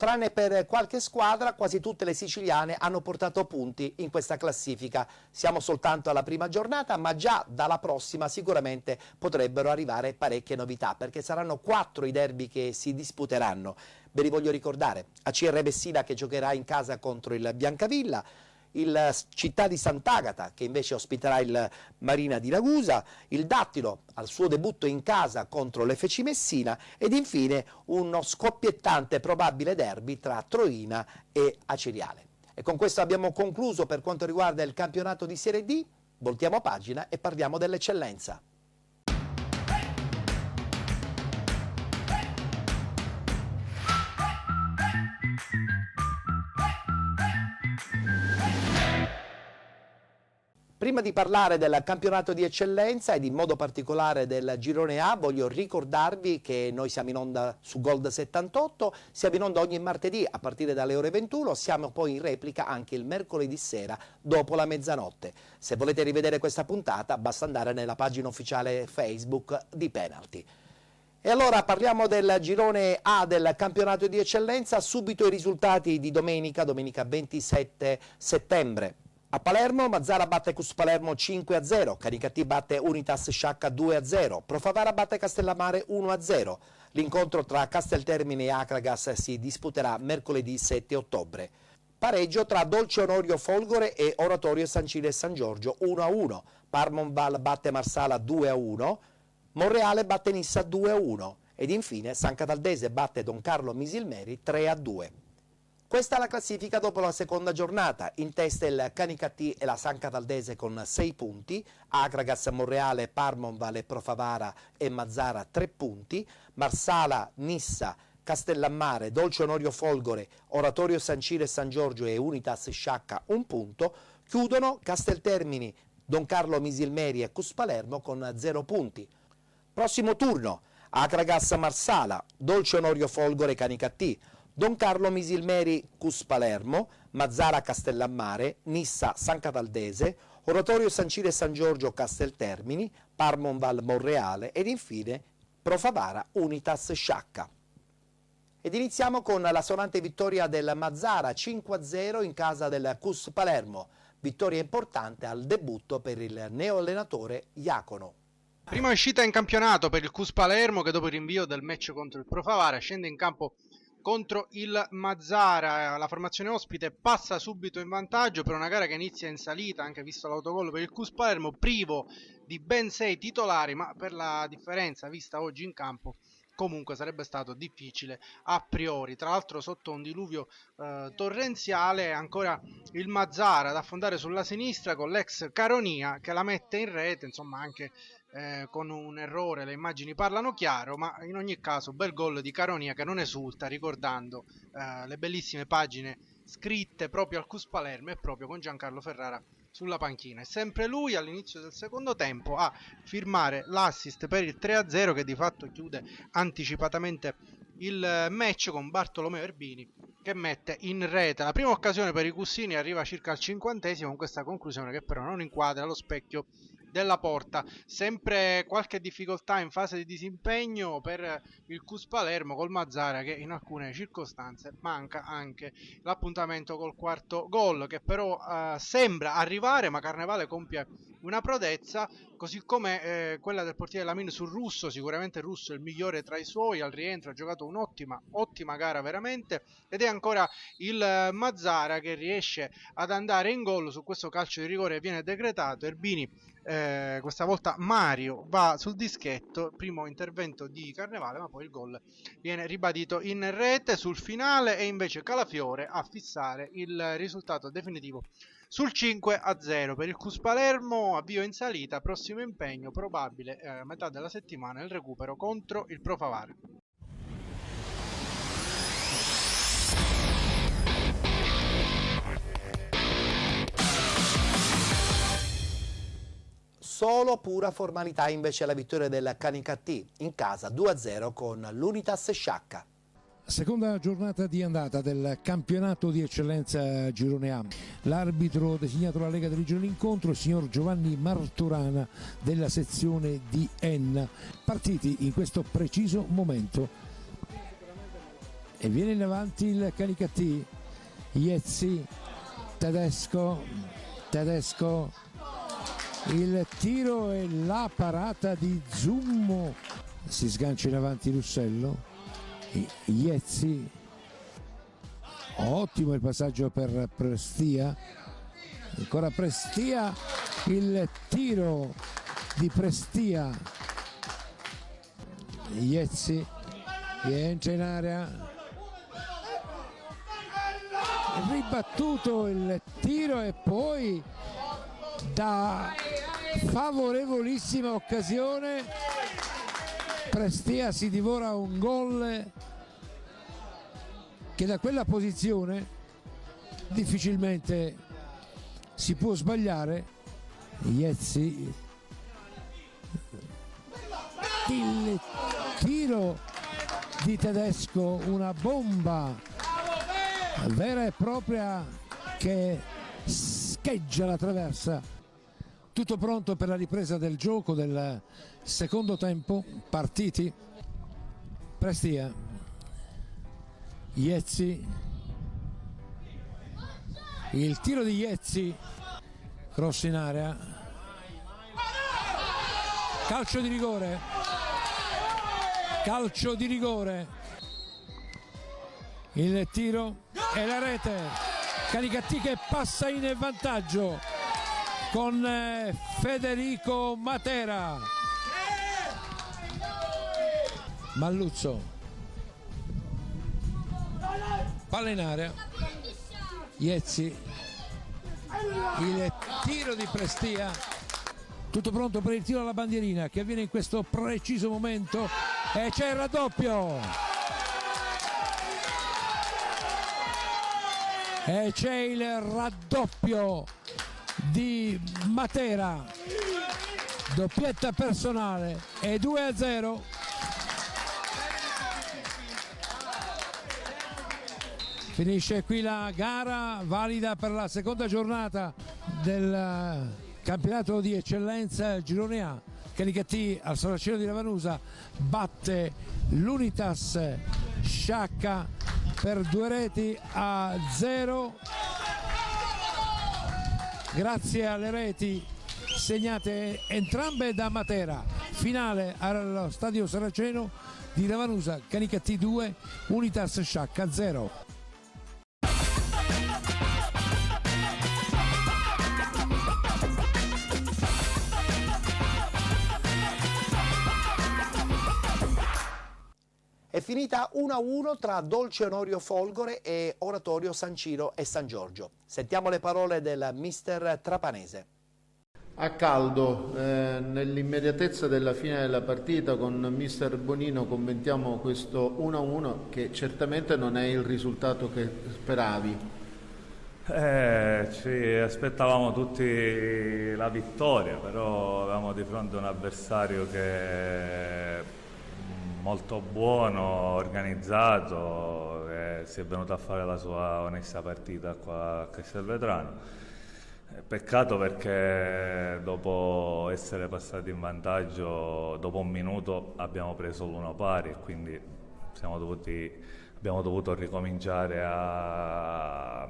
Tranne per qualche squadra, quasi tutte le siciliane hanno portato punti in questa classifica. Siamo soltanto alla prima giornata, ma già dalla prossima sicuramente potrebbero arrivare parecchie novità, perché saranno 4 i derby che si disputeranno. Ve li voglio ricordare: ACR Messina che giocherà in casa contro il Biancavilla, il Città di Sant'Agata che invece ospiterà il Marina di Ragusa, il Dattilo al suo debutto in casa contro l'FC Messina ed infine uno scoppiettante probabile derby tra Troina e Aceriale. E con questo abbiamo concluso per quanto riguarda il campionato di Serie D. Voltiamo pagina e parliamo dell'eccellenza. Prima di parlare del campionato di eccellenza ed in modo particolare del girone A, voglio ricordarvi che noi siamo in onda su Gold 78, siamo in onda ogni martedì a partire dalle ore 21, siamo poi in replica anche il mercoledì sera dopo la mezzanotte. Se volete rivedere questa puntata basta andare nella pagina ufficiale Facebook di Penalty. E allora parliamo del girone A del campionato di eccellenza, subito i risultati di domenica 27 settembre. A Palermo Mazzara batte Cus Palermo 5-0, Canicattì batte Unitas Sciacca 2-0, Profavara batte Castellammare 1-0. L'incontro tra Casteltermine e Acragas si disputerà mercoledì 7 ottobre. Pareggio tra Dolce Onorio Folgore e Oratorio San Cile e San Giorgio 1-1, Parmonval batte Marsala 2-1, Monreale batte Nissa 2-1 ed infine San Cataldese batte Don Carlo Misilmeri 3-2. Questa è la classifica dopo la seconda giornata, in testa il Canicattì e la San Cataldese con 6 punti, Acragas, Monreale, Parmonval e Profavara e Mazzara 3 punti, Marsala, Nissa, Castellammare, Dolce Onorio Folgore, Oratorio San Cile e San Giorgio e Unitas Sciacca 1 punto, chiudono Casteltermini, Don Carlo Misilmeri e Cus Palermo con 0 punti. Prossimo turno, Acragas Marsala, Dolce Onorio Folgore Canicattì, Don Carlo Misilmeri Cus Palermo, Mazzara Castellammare, Nissa San Cataldese, Oratorio San Cile e San Giorgio Casteltermini, Parmonval Monreale ed infine Profavara Unitas Sciacca. Ed iniziamo con la sonante vittoria del Mazzara 5-0 in casa del Cus Palermo, vittoria importante al debutto per il neoallenatore Iacono. Prima uscita in campionato per il Cus Palermo che dopo il rinvio del match contro il Profavara scende in campo contro il Mazzara. La formazione ospite passa subito in vantaggio per una gara che inizia in salita, anche visto l'autogol per il Cus Palermo, privo di ben 6 titolari, ma per la differenza vista oggi in campo comunque sarebbe stato difficile a priori. Tra l'altro sotto un diluvio torrenziale, ancora il Mazzara ad affondare sulla sinistra con l'ex Caronia che la mette in rete, insomma anche con un errore, le immagini parlano chiaro, ma in ogni caso bel gol di Caronia che non esulta, ricordando le bellissime pagine scritte proprio al Cus Palermo e proprio con Giancarlo Ferrara sulla panchina. È sempre lui all'inizio del secondo tempo a firmare l'assist per il 3-0 che di fatto chiude anticipatamente il match con Bartolomeo Erbini che mette in rete la prima occasione per i Cussini, arriva circa al 50esimo con questa conclusione che però non inquadra lo specchio della porta. Sempre qualche difficoltà in fase di disimpegno per il Cus Palermo col Mazzara che in alcune circostanze manca anche l'appuntamento col quarto gol che però sembra arrivare, ma Carnevale compie una prodezza così come quella del portiere Lamin sul Russo. Sicuramente Russo è il migliore tra i suoi, al rientro ha giocato un'ottima gara veramente, ed è ancora il Mazzara che riesce ad andare in gol su questo calcio di rigore che viene decretato. Erbini questa volta Mario va sul dischetto, primo intervento di Carnevale, ma poi il gol viene ribadito in rete sul finale e invece Calafiore a fissare il risultato definitivo sul 5-0 per il Cus Palermo. Avvio in salita, prossimo impegno probabile a metà della settimana, il recupero contro il Profavara. Solo pura formalità invece la vittoria del Canicattì in casa 2-0 con l'Unitas Sciacca. Seconda giornata di andata del campionato di eccellenza Girone A. L'arbitro designato dalla Lega dirige l'incontro, il signor Giovanni Marturana della sezione di Enna. Partiti in questo preciso momento e viene in avanti il Canicattì. Iezzi, Tedesco, il tiro e la parata di Zummo, si sgancia in avanti Russello. Iezzi, ottimo il passaggio per Prestia, ancora Prestia, il tiro di Prestia. Iezzi entra in area, ribattuto il tiro e poi da favorevolissima occasione Prestia si divora un gol che da quella posizione difficilmente si può sbagliare. Iezzi, il tiro di Tedesco, una bomba vera e propria che scheggia la traversa. Tutto pronto per la ripresa del gioco del secondo tempo. Partiti. Prestia, Iezzi, il tiro di Iezzi, cross in area, calcio di rigore, il tiro e la rete. Canicattì che passa in vantaggio con Federico Matera. Malluzzo, palla in area, Iezzi, il tiro di Prestia, tutto pronto per il tiro alla bandierina che avviene in questo preciso momento e c'è il raddoppio. E c'è il raddoppio di Matera, doppietta personale e 2-0. Finisce qui la gara valida per la seconda giornata del campionato di eccellenza Girone A. Canicattì al Saraceno di Lavanusa batte l'Unitas Sciacca per 2-0 grazie alle reti segnate entrambe da Matera. Finale allo stadio Saraceno di Lavanusa, Canicattì 2, Unitas Sciacca 0. È finita 1-1 tra Dolce Onorio Folgore e Oratorio San Ciro e San Giorgio. Sentiamo le parole del mister trapanese. A caldo, nell'immediatezza della fine della partita con mister Bonino commentiamo questo 1-1 che certamente non è il risultato che speravi. Ci aspettavamo tutti la vittoria, però avevamo di fronte un avversario che è molto buono, organizzato, che si è venuto a fare la sua onesta partita qua a Castelvetrano. Peccato perché dopo essere passati in vantaggio, dopo un minuto abbiamo preso l'1 pari e quindi abbiamo dovuto ricominciare a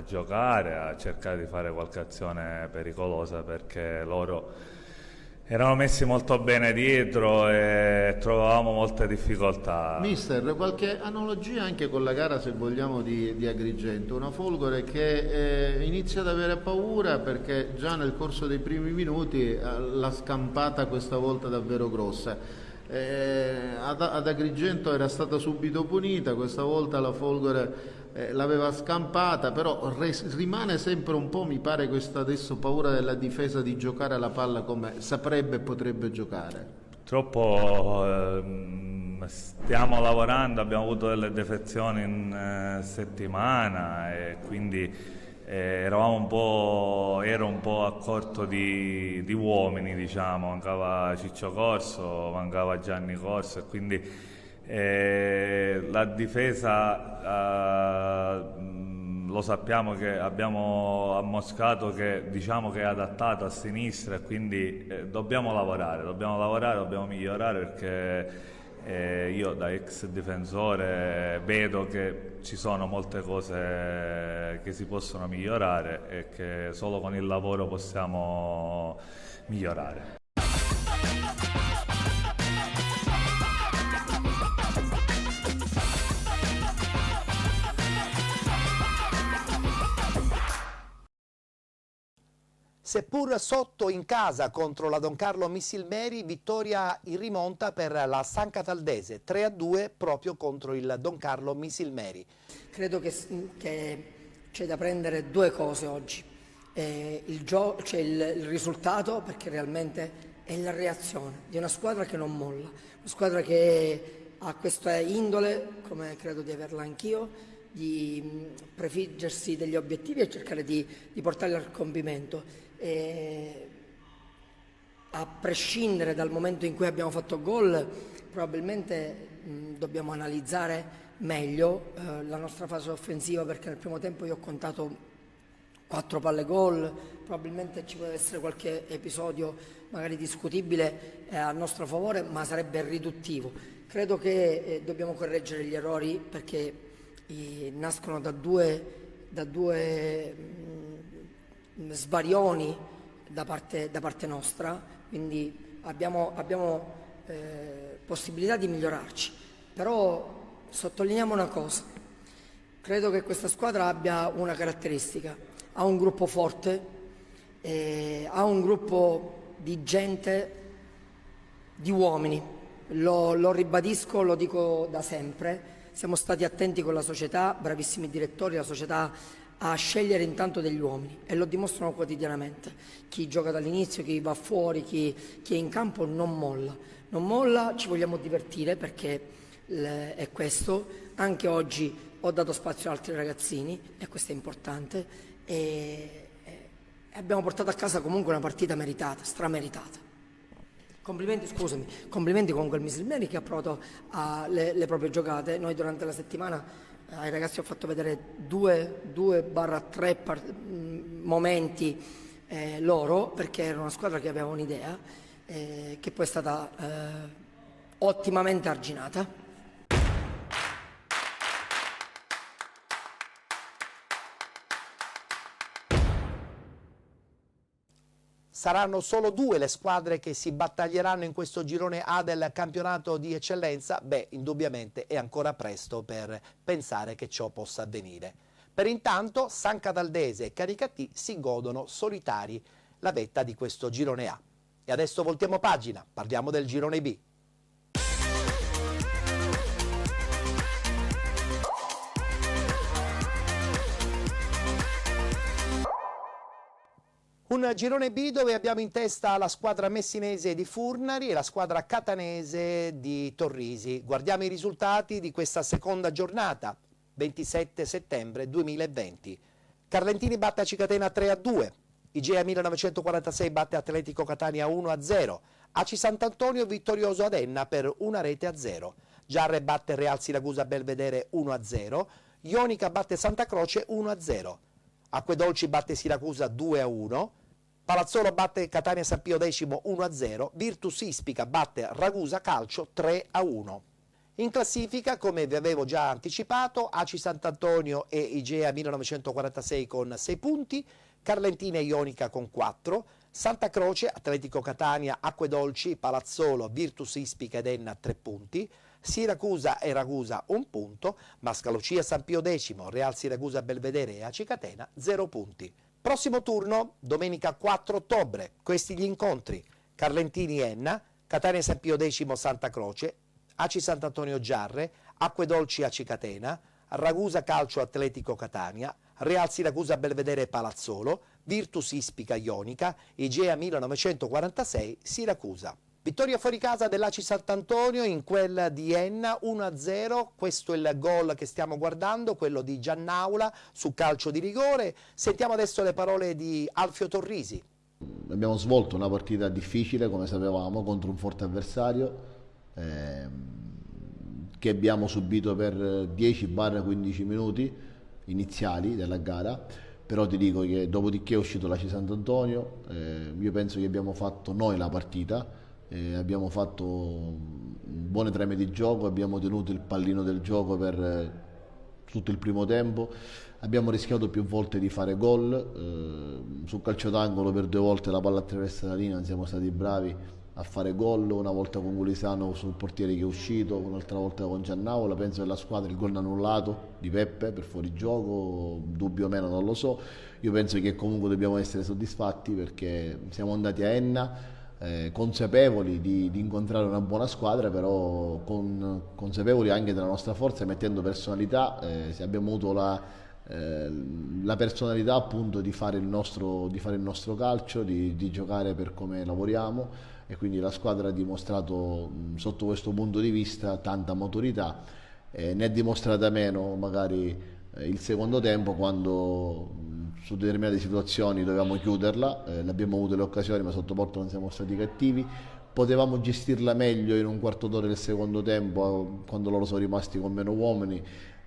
giocare, a cercare di fare qualche azione pericolosa perché loro erano messi molto bene dietro e trovavamo molte difficoltà. Mister, qualche analogia anche con la gara, se vogliamo, di Agrigento, una Folgore che inizia ad avere paura perché già nel corso dei primi minuti l'ha scampata questa volta davvero grossa. Ad Agrigento era stata subito punita, questa volta la Folgore l'aveva scampata, però rimane sempre un po', mi pare, questa adesso paura della difesa di giocare alla palla come saprebbe e potrebbe giocare. Purtroppo stiamo lavorando, abbiamo avuto delle defezioni in settimana e quindi ero un po' a corto di uomini, diciamo, mancava Ciccio Corso, mancava Gianni Corso e quindi la difesa lo sappiamo che abbiamo a Moscato che diciamo che è adattato a sinistra e quindi dobbiamo lavorare, dobbiamo migliorare perché Io da ex difensore vedo che ci sono molte cose che si possono migliorare e che solo con il lavoro possiamo migliorare. Seppur sotto in casa contro la Don Carlo Missilmeri, vittoria in rimonta per la San Cataldese, 3-2 proprio contro il Don Carlo Missilmeri. Credo che c'è da prendere due cose oggi, c'è il risultato, perché realmente è la reazione di una squadra che non molla, una squadra che ha questa indole, come credo di averla anch'io, di prefiggersi degli obiettivi e cercare di portarli al compimento. A prescindere dal momento in cui abbiamo fatto gol, probabilmente dobbiamo analizzare meglio la nostra fase offensiva, perché nel primo tempo io ho contato 4 palle gol, probabilmente ci può essere qualche episodio magari discutibile a nostro favore, ma sarebbe riduttivo. Credo che dobbiamo correggere gli errori, perché nascono da due svarioni da parte nostra, quindi abbiamo possibilità di migliorarci. Però sottolineiamo una cosa: credo che questa squadra abbia una caratteristica, ha un gruppo forte, ha un gruppo di gente, di uomini, lo ribadisco, lo dico da sempre. Siamo stati attenti con la società, bravissimi direttori, la società, a scegliere intanto degli uomini, e lo dimostrano quotidianamente. Chi gioca dall'inizio, chi va fuori, chi è in campo non molla, ci vogliamo divertire, perché è questo. Anche oggi ho dato spazio ad altri ragazzini e questo è importante, e abbiamo portato a casa comunque una partita meritata, strameritata. Complimenti comunque al Missilmeri, che ha provato le proprie giocate. Noi durante la settimana ai ragazzi ho fatto vedere 2-3 momenti loro, perché era una squadra che aveva un'idea, che poi è stata ottimamente arginata. Saranno solo 2 le squadre che si battaglieranno in questo girone A del campionato di eccellenza? Beh, indubbiamente è ancora presto per pensare che ciò possa avvenire. Per intanto San Cataldese e Caricattì si godono solitari la vetta di questo girone A. E adesso voltiamo pagina, parliamo del girone B. Un girone B dove abbiamo in testa la squadra messinese di Furnari e la squadra catanese di Torrisi. Guardiamo i risultati di questa seconda giornata, 27 settembre 2020. Carlentini batte Acicatena 3-2, Igea 1946 batte Atletico Catania 1-0, Aci Sant'Antonio vittorioso ad Enna per 1-0, Giarre batte Real Siracusa Belvedere 1-0, Ionica batte Santa Croce 1-0, Acquedolci batte Siracusa 2-1, Palazzolo batte Catania San Pio X 1-0, Virtus Ispica batte Ragusa Calcio 3-1. In classifica, come vi avevo già anticipato, Aci Sant'Antonio e Igea 1946 con 6 punti, Carlentina e Ionica con 4, Santa Croce, Atletico Catania, Acquedolci, Palazzolo, Virtus Ispica ed Enna 3 punti, Siracusa e Ragusa 1 punto, Mascalocia San Pio X, Real Siracusa Belvedere e Aci Catena 0 punti. Prossimo turno, domenica 4 ottobre, questi gli incontri: Carlentini Enna, Catania San Pio X Santa Croce, Aci Sant'Antonio Giarre, Acquedolci Aci Catena, Ragusa Calcio Atletico Catania, Real Siracusa Belvedere Palazzolo, Virtus Ispica Ionica, Igea 1946 Siracusa. Vittoria fuori casa dell'Aci Sant'Antonio in quella di Enna 1-0, questo è il gol che stiamo guardando, quello di Giannaula su calcio di rigore. Sentiamo adesso le parole di Alfio Torrisi. Abbiamo svolto una partita difficile, come sapevamo, contro un forte avversario che abbiamo subito per 10-15 minuti iniziali della gara, però ti dico che dopodiché è uscito l'Aci Sant'Antonio, io penso che abbiamo fatto noi la partita. abbiamo fatto buone trame di gioco, abbiamo tenuto il pallino del gioco per tutto il primo tempo, abbiamo rischiato più volte di fare gol, sul calcio d'angolo per 2 volte la palla attraversa la linea, non siamo stati bravi a fare gol, una volta con Gulisano sul portiere che è uscito, un'altra volta con Giannaula. Penso che la squadra, il gol annullato di Peppe per fuorigioco, dubbio o meno non lo so, io penso che comunque dobbiamo essere soddisfatti perché siamo andati a Enna consapevoli di incontrare una buona squadra, però consapevoli anche della nostra forza, mettendo personalità, abbiamo avuto la personalità appunto di fare il nostro calcio, di giocare per come lavoriamo, e quindi la squadra ha dimostrato sotto questo punto di vista tanta maturità, ne ha dimostrata meno magari il secondo tempo, quando su determinate situazioni dovevamo chiuderla, abbiamo avuto le occasioni ma sotto porta non siamo stati cattivi, potevamo gestirla meglio in un quarto d'ora del secondo tempo quando loro sono rimasti con meno uomini,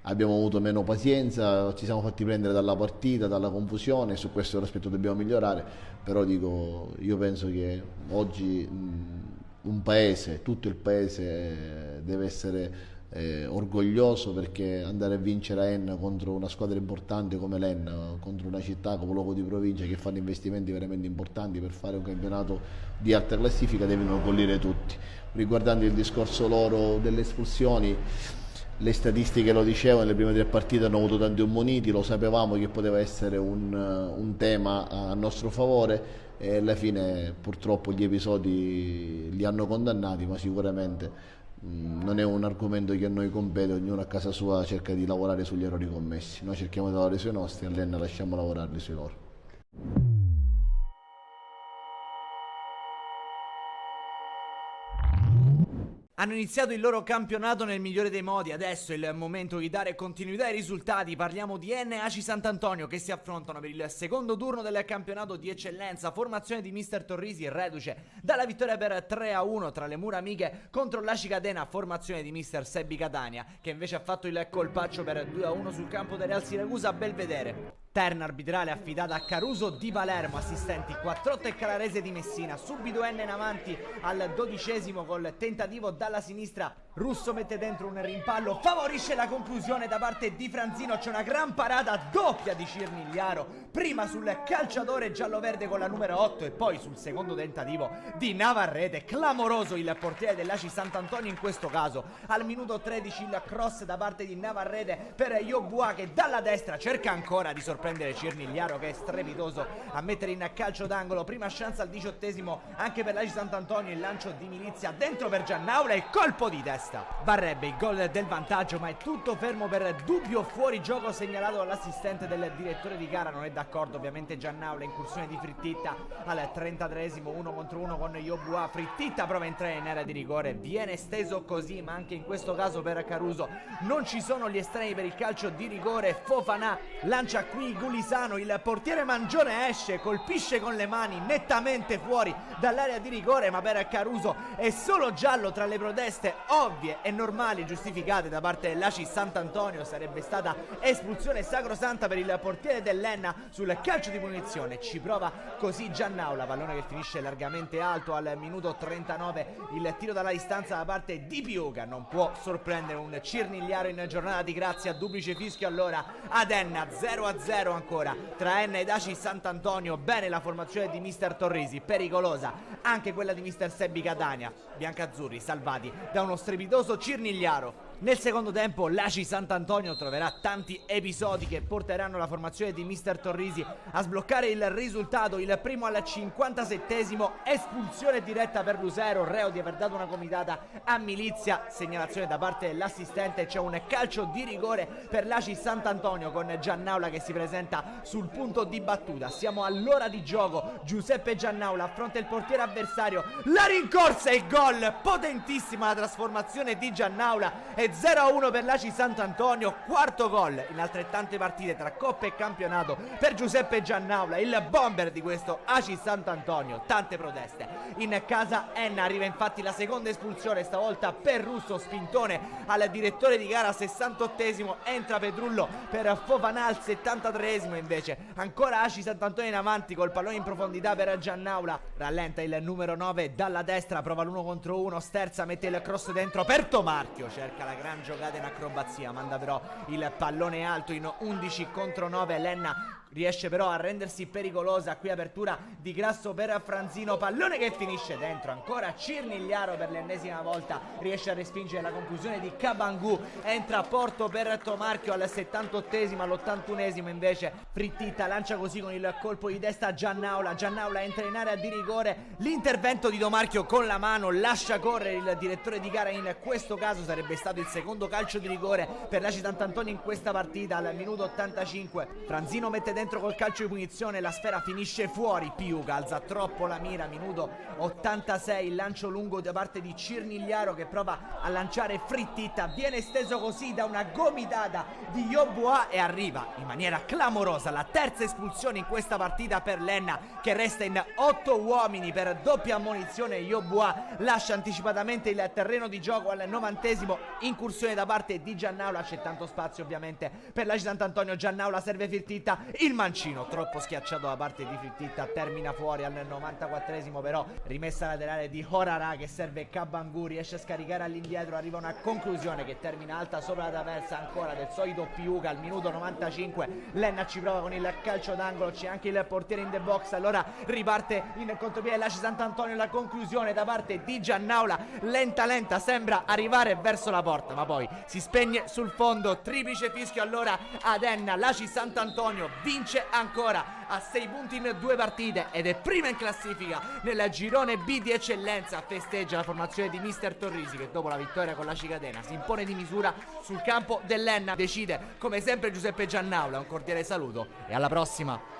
abbiamo avuto meno pazienza, ci siamo fatti prendere dalla partita, dalla confusione, su questo aspetto dobbiamo migliorare, però io penso che oggi un paese, tutto il paese deve essere orgoglioso, perché andare a vincere a Enna contro una squadra importante come l'Enna, contro una città capoluogo di provincia che fanno investimenti veramente importanti per fare un campionato di alta classifica, devono cogliere tutti. Riguardando il discorso loro delle espulsioni, le statistiche lo dicevano, nelle prime 3 partite hanno avuto tanti ammoniti, lo sapevamo che poteva essere un tema a nostro favore, e alla fine purtroppo gli episodi li hanno condannati, ma sicuramente non è un argomento che a noi compete, ognuno a casa sua cerca di lavorare sugli errori commessi, noi cerchiamo di lavorare sui nostri, all'Enna lasciamo lavorarli sui loro. Hanno iniziato il loro campionato nel migliore dei modi, adesso è il momento di dare continuità ai risultati. Parliamo di Enna e Aci Sant'Antonio che si affrontano per il secondo turno del campionato di eccellenza. Formazione di mister Torrisi reduce dalla vittoria per 3-1 tra le mura amiche contro l'Aci Catena. Formazione di mister Sebbi Catania che invece ha fatto il colpaccio per 2-1 sul campo del Real Siracusa a Belvedere. Terna arbitrale affidata a Caruso di Palermo, assistenti Quattrotto e Calarese di Messina. Subito Enna in avanti al 12° col tentativo dalla sinistra. Russo mette dentro un rimpallo, favorisce la conclusione da parte di Franzino. C'è una gran parata doppia di Cirnigliaro, prima sul calciatore giallo-verde con la numero 8 e poi sul secondo tentativo di Navarrete. Clamoroso il portiere dell'Aci Sant'Antonio in questo caso. Al minuto 13 il cross da parte di Navarrete per Yobua che dalla destra cerca ancora di sorprendere Cirnigliaro, che è strepitoso a mettere in calcio d'angolo. Prima chance al 18° anche per l'Aci Sant'Antonio, il lancio di Milizia dentro per Giannaula e colpo di testa. Varrebbe il gol del vantaggio, ma è tutto fermo per dubbio fuorigioco segnalato dall'assistente del direttore di gara. Non è d'accordo ovviamente Giannaula. Incursione di Frittitta al 33°, 1 contro 1 con Yobua. Frittitta prova a entrare in area di rigore, viene esteso così, ma anche in questo caso per Caruso non ci sono gli estremi per il calcio di rigore. Fofanà lancia qui Gulisano, il portiere Mangione esce, colpisce con le mani nettamente fuori dall'area di rigore, ma per Caruso è solo giallo tra le proteste ovvie e normali giustificate da parte dell'Aci Sant'Antonio. Sarebbe stata espulsione sacrosanta per il portiere dell'Enna sul calcio di punizione. Ci prova così Giannaula, pallone che finisce largamente alto al minuto 39. Il tiro dalla distanza da parte di Piuga non può sorprendere un Cirnigliaro in giornata di grazia. Duplice fischio allora ad Enna, 0-0 ancora tra Enna ed Aci Sant'Antonio. Bene la formazione di mister Torrisi, pericolosa anche quella di mister Sebbi Catania. Biancazzurri salvati da uno strepitoso Cirnigliaro. Nel secondo tempo l'Aci Sant'Antonio troverà tanti episodi che porteranno la formazione di mister Torrisi a sbloccare il risultato. Il primo al 57°, espulsione diretta per Lusero, reo di aver dato una comitata a Milizia. Segnalazione da parte dell'assistente, c'è un calcio di rigore per l'Aci Sant'Antonio con Giannaula che si presenta sul punto di battuta. Siamo all'ora di gioco, Giuseppe Giannaula affronta il portiere avversario, la rincorsa e gol, potentissima la trasformazione di Giannaula e e 0-1 per l'Aci Sant'Antonio, quarto gol in altrettante partite tra Coppa e campionato per Giuseppe Giannaula, il bomber di questo Aci Sant'Antonio. Tante proteste in casa Enna, arriva infatti la seconda espulsione, stavolta per Russo, spintone al direttore di gara, 68esimo, entra Pedrullo per Fofana al 73esimo, invece ancora Aci Sant'Antonio in avanti col pallone in profondità per Giannaula, rallenta il numero 9 dalla destra, prova l'1 contro 1, sterza, mette il cross dentro per Tomarchio, cerca la gran giocata in acrobazia, manda però il pallone alto in 11 contro 9, Lenna riesce però a rendersi pericolosa, qui apertura di Grasso per Franzino, pallone che finisce dentro, ancora Cirnigliaro per l'ennesima volta riesce a respingere la conclusione di Cabangu, entra a Porto per Tomarchio al 78esimo, all'81esimo invece Frittita lancia così con il colpo di testa Giannaula entra in area di rigore, l'intervento di Tomarchio con la mano lascia correre il direttore di gara, in questo caso sarebbe stato il secondo calcio di rigore per l'Aci Sant'Antonio in questa partita al minuto 85, Franzino mette dentro col calcio di punizione, la sfera finisce fuori, Piuca alza troppo la mira, minuto 86, il lancio lungo da parte di Cirnigliaro che prova a lanciare Frittita, viene steso così da una gomitata di Yobua e arriva in maniera clamorosa la terza espulsione in questa partita per Lenna, che resta in 8 uomini per doppia ammonizione. Yobua lascia anticipatamente il terreno di gioco al 90esimo, incursione da parte di Giannaula, c'è tanto spazio ovviamente per l'Aci Sant'Antonio, Giannaula serve Frittita, il mancino troppo schiacciato da parte di Frittita, termina fuori al 94esimo, però rimessa laterale di Horara che serve Cabangu, riesce a scaricare all'indietro, arriva una conclusione che termina alta sopra la traversa ancora del solito Piuca al minuto 95, Lenna ci prova con il calcio d'angolo, c'è anche il portiere in the box, allora riparte in contropiede l'Aci Sant'Antonio, la conclusione da parte di Giannaula, lenta sembra arrivare verso la porta ma poi si spegne sul fondo, triplice fischio allora ad Enna, l'Aci Sant'Antonio vince ancora a 6 punti in 2 partite ed è prima in classifica nel girone B di eccellenza, festeggia la formazione di mister Torrisi che dopo la vittoria con l'Aci Catena si impone di misura sul campo dell'Enna, decide come sempre Giuseppe Giannaula, un cordiale saluto e alla prossima.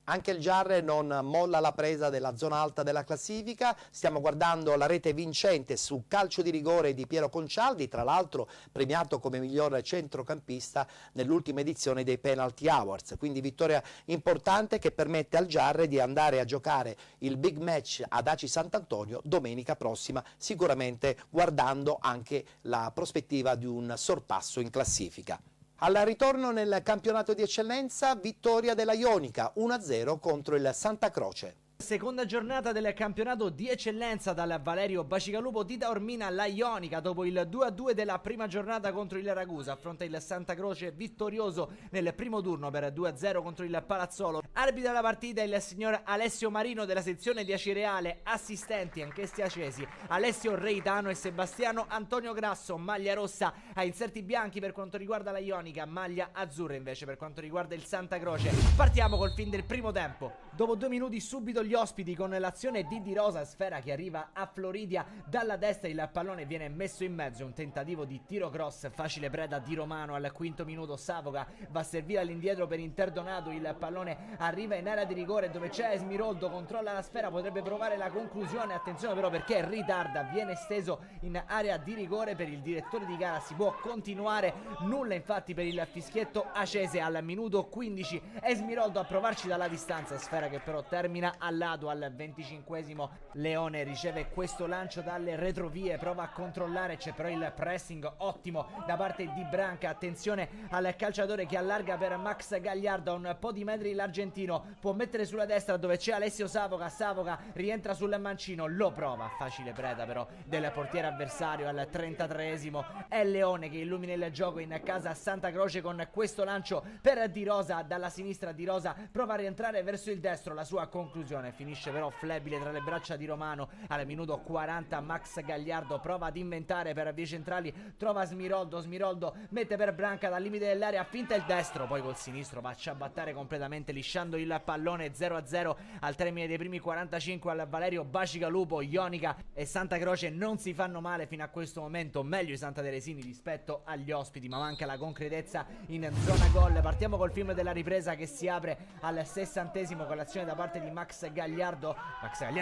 Anche il Giarre non molla la presa della zona alta della classifica, stiamo guardando la rete vincente su calcio di rigore di Piero Concialdi, tra l'altro premiato come miglior centrocampista nell'ultima edizione dei Penalty Awards, quindi vittoria importante che permette al Giarre di andare a giocare il big match ad Aci Sant'Antonio domenica prossima, sicuramente guardando anche la prospettiva di un sorpasso in classifica. Al ritorno nel campionato di eccellenza, vittoria della Ionica 1-0 contro il Santa Croce. Seconda giornata del campionato di eccellenza dal Valerio Bacigalupo di Taormina, la Ionica dopo il 2-2 della prima giornata contro il Ragusa affronta il Santa Croce vittorioso nel primo turno per 2-0 contro il Palazzolo. Arbitra la partita il signor Alessio Marino della sezione di Acireale, assistenti anch'essi acesi Alessio Reitano e Sebastiano Antonio Grasso, maglia rossa a inserti bianchi per quanto riguarda la Ionica, maglia azzurra invece per quanto riguarda il Santa Croce. Partiamo col fin del primo tempo, dopo 2 minuti subito gli ospiti con l'azione di Di Rosa, sfera che arriva a Floridia dalla destra, il pallone viene messo in mezzo, un tentativo di tiro cross, facile preda di Romano al 5° minuto, Savoca va a servire all'indietro per Interdonato, il pallone arriva in area di rigore dove c'è Esmiroldo, controlla la sfera, potrebbe provare la conclusione, attenzione però perché ritarda, viene steso in area di rigore per il direttore di gara, si può continuare, nulla infatti per il fischietto acese al minuto 15, Esmiroldo a provarci dalla distanza, sfera che però termina al lato al 25esimo, Leone riceve questo lancio dalle retrovie, prova a controllare, c'è però il pressing ottimo da parte di Branca, attenzione al calciatore che allarga per Max Gagliardo, a un po' di metri l'argentino, può mettere sulla destra dove c'è Alessio Savoca, Savoca rientra sul mancino, lo prova, facile preda però del portiere avversario al 33esimo, è Leone che illumina il gioco in casa a Santa Croce con questo lancio per Di Rosa, dalla sinistra Di Rosa prova a rientrare verso il destro, destro, la sua conclusione finisce però flebile tra le braccia di Romano. Al minuto 40 Max Gagliardo prova ad inventare per vie centrali, trova Smiroldo mette per Branca dal limite dell'area, finta il destro, poi col sinistro va a ciabattare completamente lisciando il pallone. 0-0 al termine dei primi 45 al Valerio Bacigalupo. Ionica e Santa Croce non si fanno male fino a questo momento, meglio i Santateresini rispetto agli ospiti, ma manca la concretezza in zona gol. Partiamo col film della ripresa che si apre al 60esimo con l'azione da parte di Max Gagliardo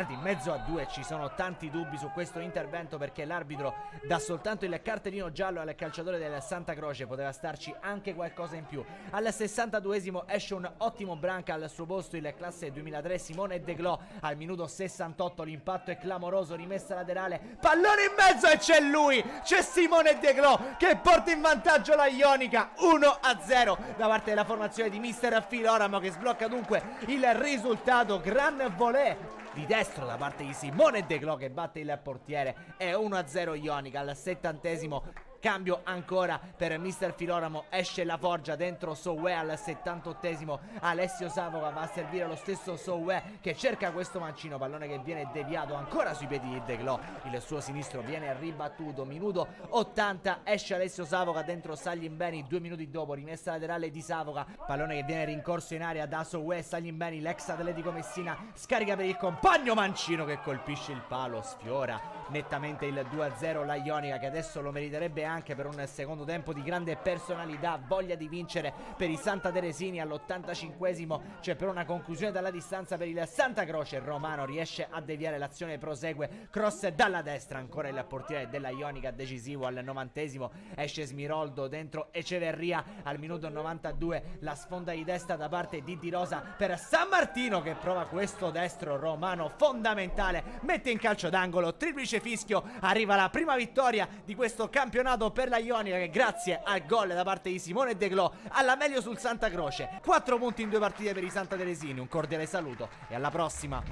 in mezzo a due. Ci sono tanti dubbi su questo intervento perché l'arbitro dà soltanto il cartellino giallo al calciatore del Santa Croce, poteva starci anche qualcosa in più. Al 62esimo esce un ottimo Branca, al suo posto il classe 2003 Simone De Glo. Al minuto 68 l'impatto è clamoroso, rimessa laterale, pallone in mezzo e c'è lui, c'è Simone De Glo che porta in vantaggio la Ionica 1-0 da parte della formazione di mister Filoramo, che sblocca dunque il risultato. Gran volée di destro da parte di Simone De Glo che batte il portiere, è 1-0 Ionica. Al 70esimo cambio ancora per mister Filoramo, esce la Forgia dentro Soué. Al 78esimo Alessio Savoca va a servire lo stesso Soué che cerca questo mancino, pallone che viene deviato ancora sui piedi di De Glo, il suo sinistro viene ribattuto. Minuto 80 esce Alessio Savoca dentro Saglimbeni, 2 minuti dopo rimessa laterale di Savoca, pallone che viene rincorso in area da Soué. Saglimbeni, l'ex Atletico Messina, scarica per il compagno mancino che colpisce il palo, sfiora nettamente il 2-0 la Ionica, che adesso lo meriterebbe anche per un secondo tempo di grande personalità, voglia di vincere per i Santateresini. All'85esimo c'è però una conclusione dalla distanza per il Santa Croce, Romano riesce a deviare, l'azione prosegue, cross dalla destra, ancora il portiere della Ionica decisivo. Al 90esimo esce Smiroldo dentro Eceverria. Al minuto 92 la sfonda di testa da parte di Di Rosa per San Martino che prova questo destro, Romano fondamentale, mette in calcio d'angolo, triplice fischio, arriva la prima vittoria di questo campionato per la Ionica che grazie al gol da parte di Simone De Glo alla meglio sul Santa Croce. 4 punti in 2 partite per i Santateresini, un cordiale saluto e alla prossima.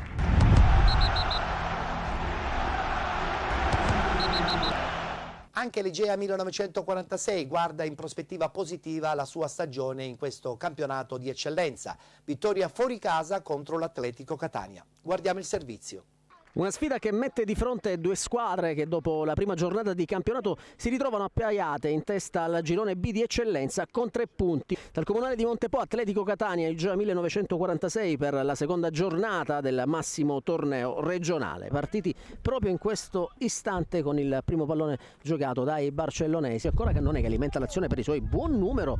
Anche l'Igea 1946 guarda in prospettiva positiva la sua stagione in questo campionato di eccellenza. Vittoria fuori casa contro l'Atletico Catania. Guardiamo il servizio. Una sfida che mette di fronte due squadre che dopo la prima giornata di campionato si ritrovano appiaiate in testa al girone B di eccellenza con 3 punti. Dal Comunale di Montepo Atletico Catania, il Igea 1946 per la seconda giornata del massimo torneo regionale. Partiti proprio in questo istante con il primo pallone giocato dai barcellonesi. Ancora Cannone che alimenta l'azione per i suoi buon numero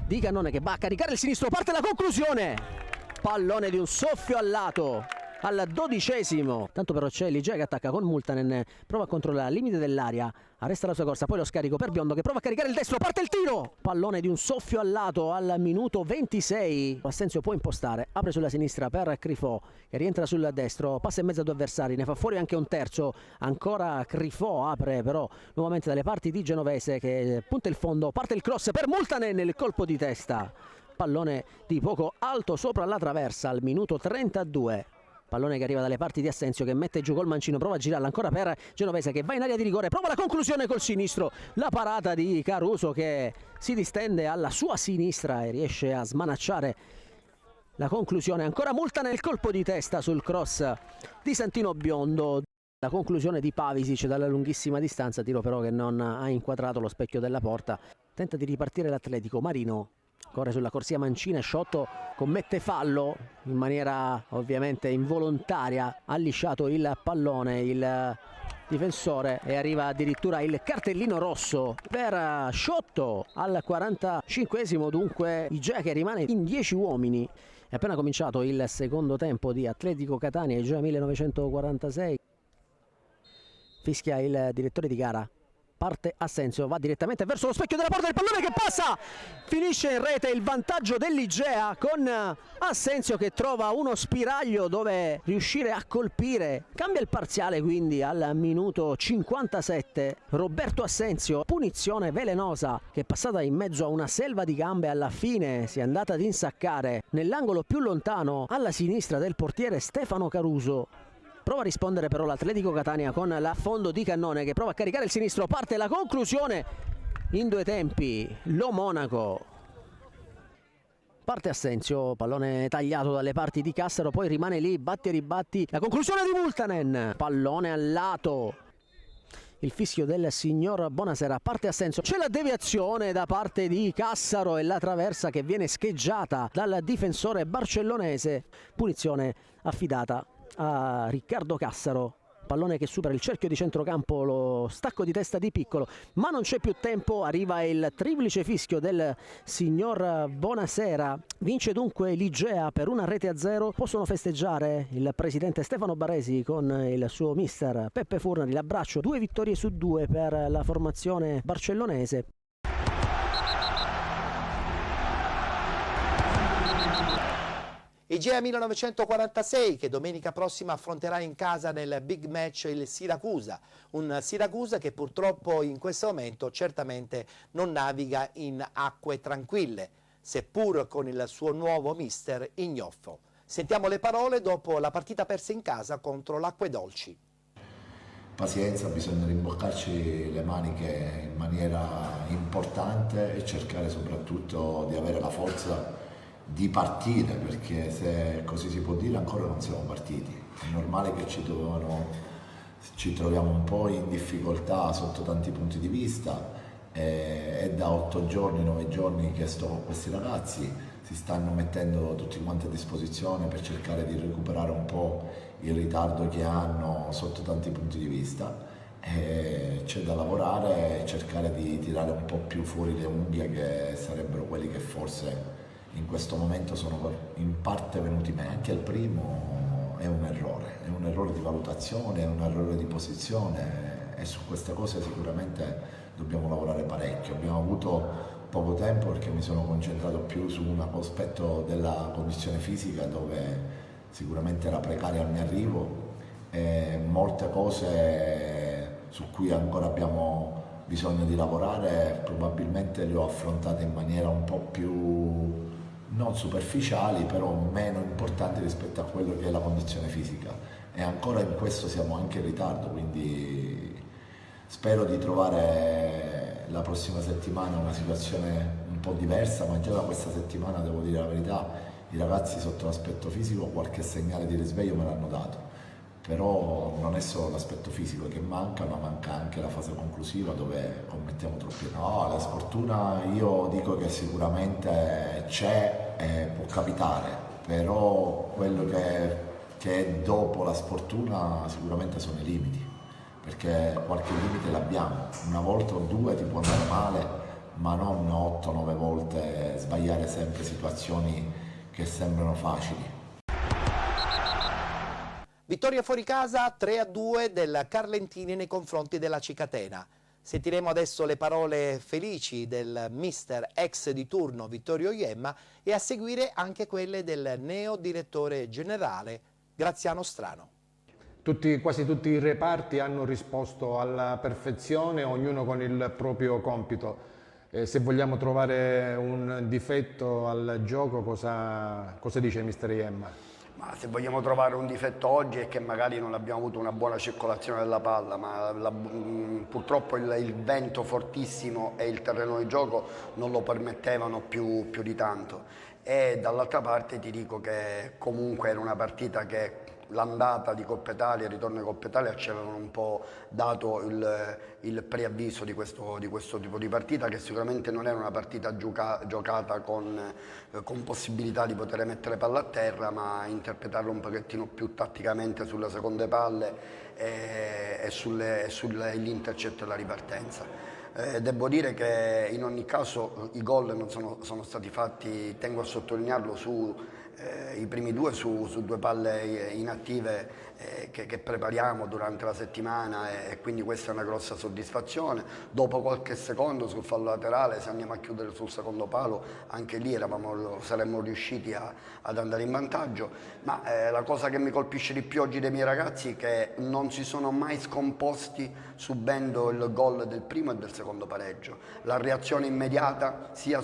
di Cannone che va a caricare il sinistro, parte la conclusione. Pallone di un soffio al lato. Al 12esimo, tanto però c'è l'Igea che attacca con Multanen, prova a controllare il limite dell'area, arresta la sua corsa, poi lo scarico per Biondo che prova a caricare il destro, parte il tiro, pallone di un soffio al lato al minuto 26, Assenzio può impostare, apre sulla sinistra per Crifò che rientra sul destro, passa in mezzo a 2 avversari, ne fa fuori anche un terzo, ancora Crifò apre però nuovamente dalle parti di Genovese che punta il fondo, parte il cross per Multanen, il colpo di testa, pallone di poco alto sopra la traversa al minuto 32. Pallone che arriva dalle parti di Assenzio che mette giù col mancino, prova a girarla ancora per Genovese che va in area di rigore, prova la conclusione col sinistro, la parata di Caruso che si distende alla sua sinistra e riesce a smanacciare la conclusione. Ancora multa nel colpo di testa sul cross di Santino Biondo. La conclusione di Pavisic dalla lunghissima distanza, tiro però che non ha inquadrato lo specchio della porta. Tenta di ripartire l'Atletico, Marino corre sulla corsia mancina, Sciotto commette fallo in maniera ovviamente involontaria, ha lisciato il pallone il difensore e arriva addirittura il cartellino rosso per Sciotto al 45esimo, dunque Igea che rimane in 10 uomini. È appena cominciato il secondo tempo di Atletico Catania, Igea 1946. Fischia il direttore di gara. Parte Assenzio, va direttamente verso lo specchio della porta, il pallone che passa, finisce in rete, il vantaggio dell'Igea con Assenzio che trova uno spiraglio dove riuscire a colpire. Cambia il parziale quindi al minuto 57, Roberto Assenzio, punizione velenosa che è passata in mezzo a una selva di gambe, alla fine si è andata ad insaccare nell'angolo più lontano alla sinistra del portiere Stefano Caruso. Prova a rispondere però l'Atletico Catania con l'affondo di Cannone che prova a caricare il sinistro, parte la conclusione in 2 tempi, lo Monaco. parte Assenzio, pallone tagliato dalle parti di Cassaro, poi rimane lì, batti e ribatti, la conclusione di Multanen, pallone al lato. Il fischio del signor Bonasera, parte Assenzio, c'è la deviazione da parte di Cassaro e la traversa che viene scheggiata dal difensore barcellonese, punizione affidata a Riccardo Cassaro. Pallone che supera il cerchio di centrocampo, lo stacco di testa di Piccolo, ma non c'è più tempo, arriva il triplice fischio del signor Bonasera. Vince dunque l'Igea per 1-0. Possono festeggiare il presidente Stefano Baresi con il suo mister Peppe Furnari, l'abbraccio, 2 vittorie su 2 per la formazione barcellonese. Igea 1946 che domenica prossima affronterà in casa nel big match il Siracusa, un Siracusa che purtroppo in questo momento certamente non naviga in acque tranquille, seppur con il suo nuovo mister Ignoffo. Sentiamo le parole dopo la partita persa in casa contro l'Acque Dolci. Pazienza, bisogna rimboccarci le maniche in maniera importante e cercare soprattutto di avere la forza di partire, perché se così si può dire ancora non siamo partiti. È normale che ci troviamo un po' in difficoltà sotto tanti punti di vista, è da 8 giorni, 9 giorni che sto con questi ragazzi, si stanno mettendo tutti quanti a disposizione per cercare di recuperare un po' il ritardo che hanno sotto tanti punti di vista. C'è da lavorare e cercare di tirare un po' più fuori le unghie, che sarebbero quelli che forse in questo momento sono in parte venuti meno. Anche il primo è un errore di valutazione, è un errore di posizione e su queste cose sicuramente dobbiamo lavorare parecchio. Abbiamo avuto poco tempo perché mi sono concentrato più su un aspetto della condizione fisica, dove sicuramente era precaria al mio arrivo, e molte cose su cui ancora abbiamo bisogno di lavorare probabilmente le ho affrontate in maniera un po' più non superficiali, però meno importanti rispetto a quello che è la condizione fisica, e ancora in questo siamo anche in ritardo, quindi spero di trovare la prossima settimana una situazione un po' diversa, ma già da questa settimana, devo dire la verità, i ragazzi sotto l'aspetto fisico qualche segnale di risveglio me l'hanno dato. Però non è solo l'aspetto fisico che manca, ma manca anche la fase conclusiva dove commettiamo troppi errori. No, la sfortuna io dico che sicuramente c'è e può capitare, però quello che è dopo la sfortuna sicuramente sono i limiti, perché qualche limite l'abbiamo. Una volta o due ti può andare male, ma non 8-9 volte sbagliare sempre situazioni che sembrano facili. Vittoria fuori casa 3-2 del Carlentini nei confronti della Cicatena. Sentiremo adesso le parole felici del mister ex di turno Vittorio Iemma e a seguire anche quelle del neo direttore generale Graziano Strano. Quasi tutti i reparti hanno risposto alla perfezione, ognuno con il proprio compito. Se vogliamo trovare un difetto al gioco, cosa dice mister Iemma? Ma se vogliamo trovare un difetto oggi è che magari non abbiamo avuto una buona circolazione della palla, ma purtroppo il vento fortissimo e il terreno di gioco non lo permettevano più di tanto. E dall'altra parte ti dico che comunque era una partita che l'andata di Coppa Italia e il ritorno di Coppa Italia ci avevano un po' dato il preavviso di questo tipo di partita, che sicuramente non era una partita giocata con possibilità di poter mettere palla a terra, ma interpretarla un pochettino più tatticamente sulle seconde palle e sull'intercetto e la ripartenza. Devo dire che in ogni caso i gol non sono stati fatti, tengo a sottolinearlo, i primi due su due palle inattive che prepariamo durante la settimana, e quindi questa è una grossa soddisfazione. Dopo qualche secondo sul fallo laterale, se andiamo a chiudere sul secondo palo, anche lì saremmo riusciti ad andare in vantaggio, ma la cosa che mi colpisce di più oggi dei miei ragazzi è che non si sono mai scomposti subendo il gol del primo e del secondo pareggio. La reazione immediata sia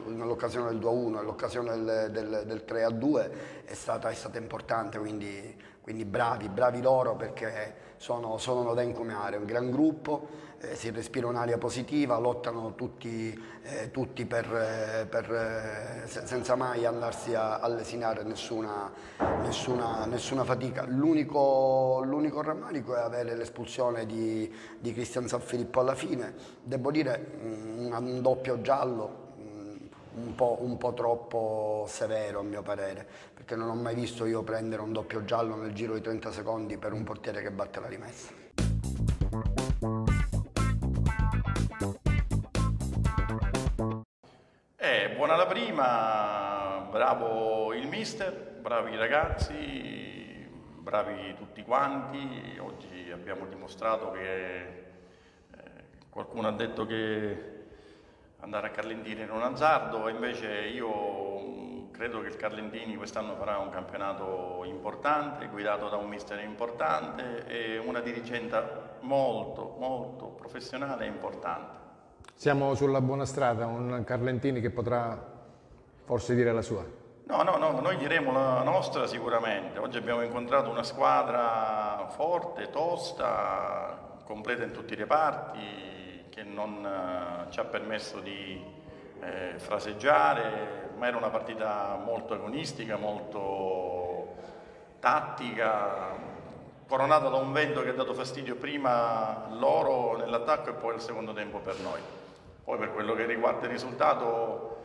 nell'occasione del 2-1 e l'occasione del 3-2 è stata importante, quindi quindi bravi loro, perché sono da incomare, un gran gruppo, si respira un'aria positiva, lottano tutti senza mai andarsi a lesinare nessuna fatica. L'unico rammarico è avere l'espulsione di Cristian Sanfilippo alla fine. Devo dire un doppio giallo un po' troppo severo, a mio parere, perché non ho mai visto io prendere un doppio giallo nel giro di 30 secondi per un portiere che batte la rimessa. Buona la prima, bravo il mister, bravi i ragazzi, bravi tutti quanti. Oggi abbiamo dimostrato che qualcuno ha detto che andare a Carlentini era un azzardo, e invece io credo che il Carlentini quest'anno farà un campionato importante, guidato da un mister importante e una dirigente molto professionale e importante. Siamo sulla buona strada, un Carlentini che potrà forse dire la sua. No, noi diremo la nostra sicuramente. Oggi abbiamo incontrato una squadra forte, tosta, completa in tutti i reparti, che non ci ha permesso di fraseggiare, ma era una partita molto agonistica, molto tattica, coronata da un vento che ha dato fastidio prima loro nell'attacco e poi al secondo tempo per noi. Poi per quello che riguarda il risultato,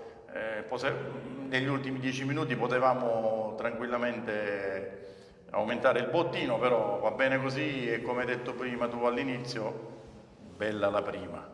negli ultimi 10 minuti potevamo tranquillamente aumentare il bottino, però va bene così, e come hai detto prima tu all'inizio, bella la prima.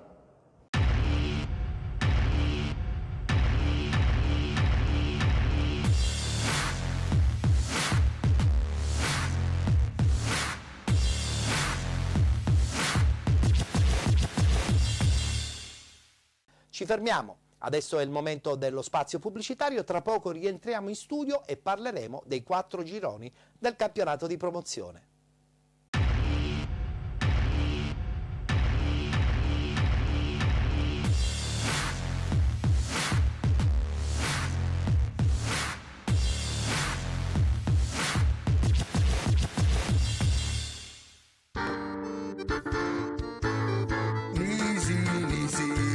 Ci fermiamo, adesso è il momento dello spazio pubblicitario, tra poco rientriamo in studio e parleremo dei 4 gironi del campionato di promozione.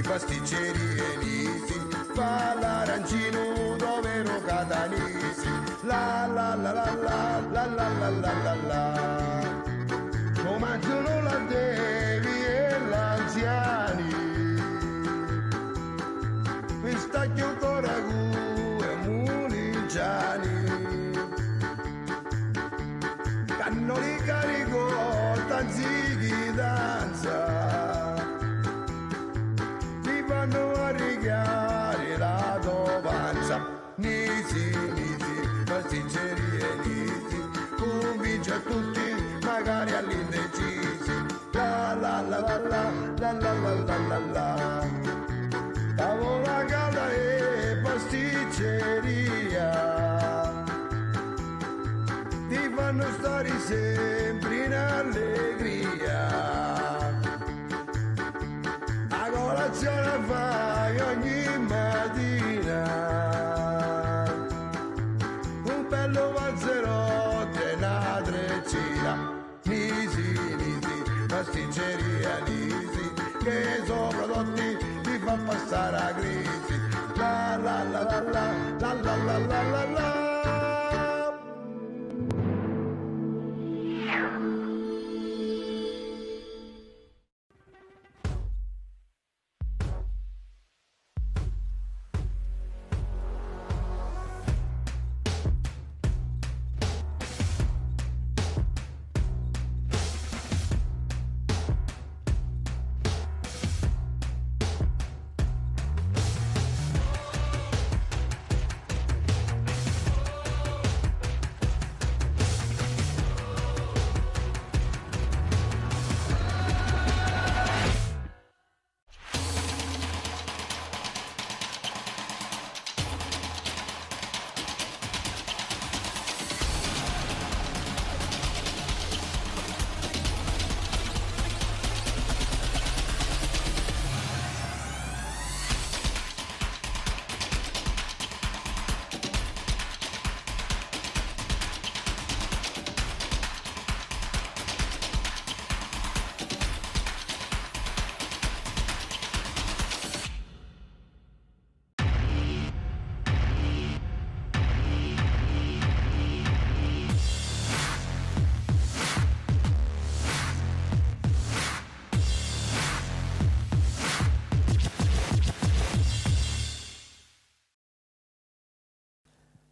Pasticcerie Nisi, fa l'arancino dovero catanisi, la la la la la la la la la la la. Comandano la devi e l'anziani, pistacchio coragù e muligiani, cannoli carico, tanzighi danza, a rigare la dovanza. Nisi, pasticcerie Nisi, convince a tutti, magari all'indecisi, la la la la la la la la la la la. Tavola calda e pasticceria ti fanno stare sempre in allegria. Colazione fai ogni mattina, un bello valzerotto e una treccina. Nisi, pasticceria Nisi, che sono prodotti ti fa passare la crisi. La la la la la la la la la la la.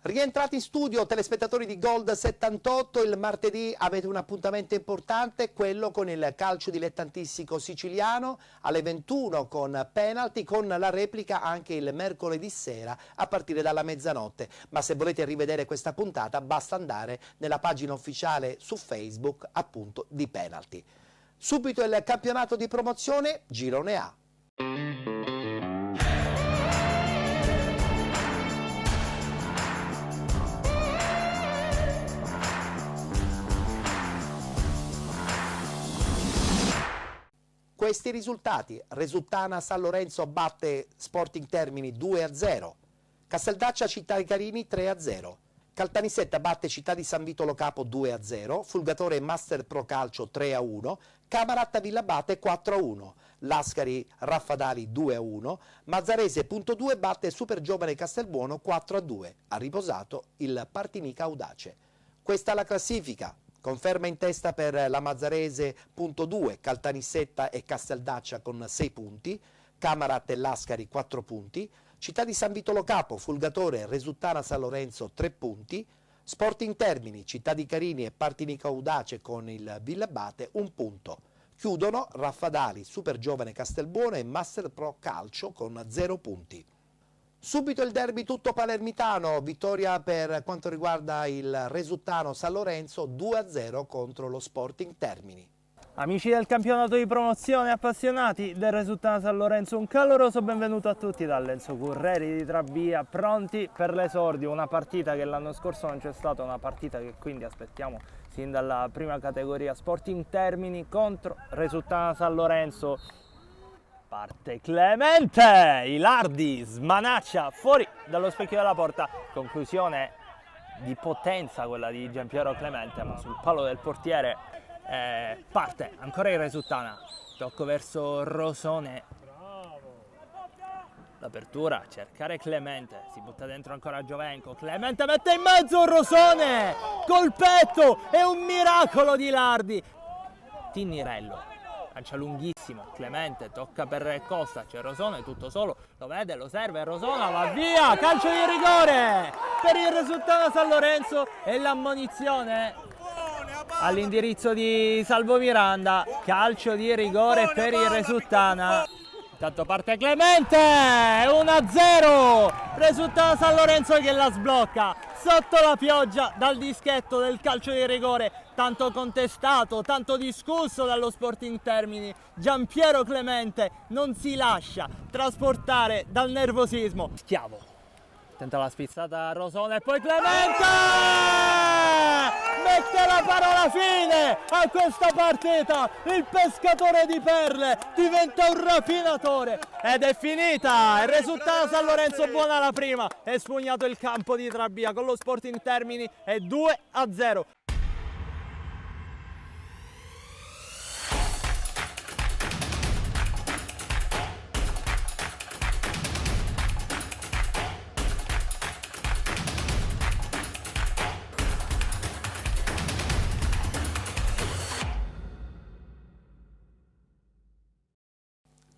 Rientrati in studio, telespettatori di Gold 78, il martedì avete un appuntamento importante, quello con il calcio dilettantistico siciliano, alle 21 con penalty, con la replica anche il mercoledì sera a partire dalla mezzanotte. Ma se volete rivedere questa puntata basta andare nella pagina ufficiale su Facebook, appunto, di penalty. Subito il campionato di promozione, Girone A. Questi risultati: Resultana San Lorenzo batte Sporting Termini 2-0, Casteldaccia Città dei Carini 3-0, Caltanissetta batte Città di San Vito Lo Capo 2-0, Fulgatore Master Pro Calcio 3-1, Camaratta Villabate 4-1, Lascari Raffadali 2-1, Mazzarese Punto 2 batte Super Giovane Castelbuono 4-2, ha riposato il Partinica Audace. Questa è la classifica. Conferma in testa per la Mazzarese Punto 2, Caltanissetta e Casteldaccia con 6 punti, Camarat e Lascari 4 punti, Città di San Vito Lo Capo, Fulgatore, Resultana San Lorenzo 3 punti, Sporting Termini, Città di Carini e Partinica Audace con il Villabate 1 punto. Chiudono Raffadali, Super Giovane Castelbuono e Master Pro Calcio con 0 punti. Subito il derby tutto palermitano, vittoria per quanto riguarda il Resultano San Lorenzo 2-0 contro lo Sporting Termini. Amici del campionato di promozione, appassionati del Resultano San Lorenzo, un caloroso benvenuto a tutti da Lenzo Curreri di Trabia, pronti per l'esordio, una partita che l'anno scorso non c'è stata, una partita che quindi aspettiamo sin dalla prima categoria. Sporting Termini contro Resultano San Lorenzo. Parte Clemente, Ilardi smanaccia fuori dallo specchio della porta, conclusione di potenza quella di Giampiero Clemente, ma sul palo del portiere parte ancora il Resultana, tocco verso Rosone, l'apertura, cercare Clemente, si butta dentro ancora Giovenco, Clemente mette in mezzo Rosone, colpetto, è un miracolo di Ilardi, Tinnirello. Lancia lunghissimo, Clemente tocca per Costa, c'è Rosone tutto solo, lo vede, lo serve, Rosona va via, calcio di rigore per il Resultano San Lorenzo e l'ammonizione all'indirizzo di Salvo Miranda, calcio di rigore per il Resultana. Intanto parte Clemente, 1-0, Resultano San Lorenzo che la sblocca sotto la pioggia dal dischetto del calcio di rigore, tanto contestato, tanto discusso dallo Sporting Termini. Giampiero Clemente non si lascia trasportare dal nervosismo. Schiavo, tenta la spizzata a Rosone e poi Clemente mette la parola fine a questa partita, il pescatore di perle diventa un rapinatore ed è finita, il Resultano San Lorenzo buona la prima, è spugnato il campo di Trabia con lo Sporting Termini e 2-0.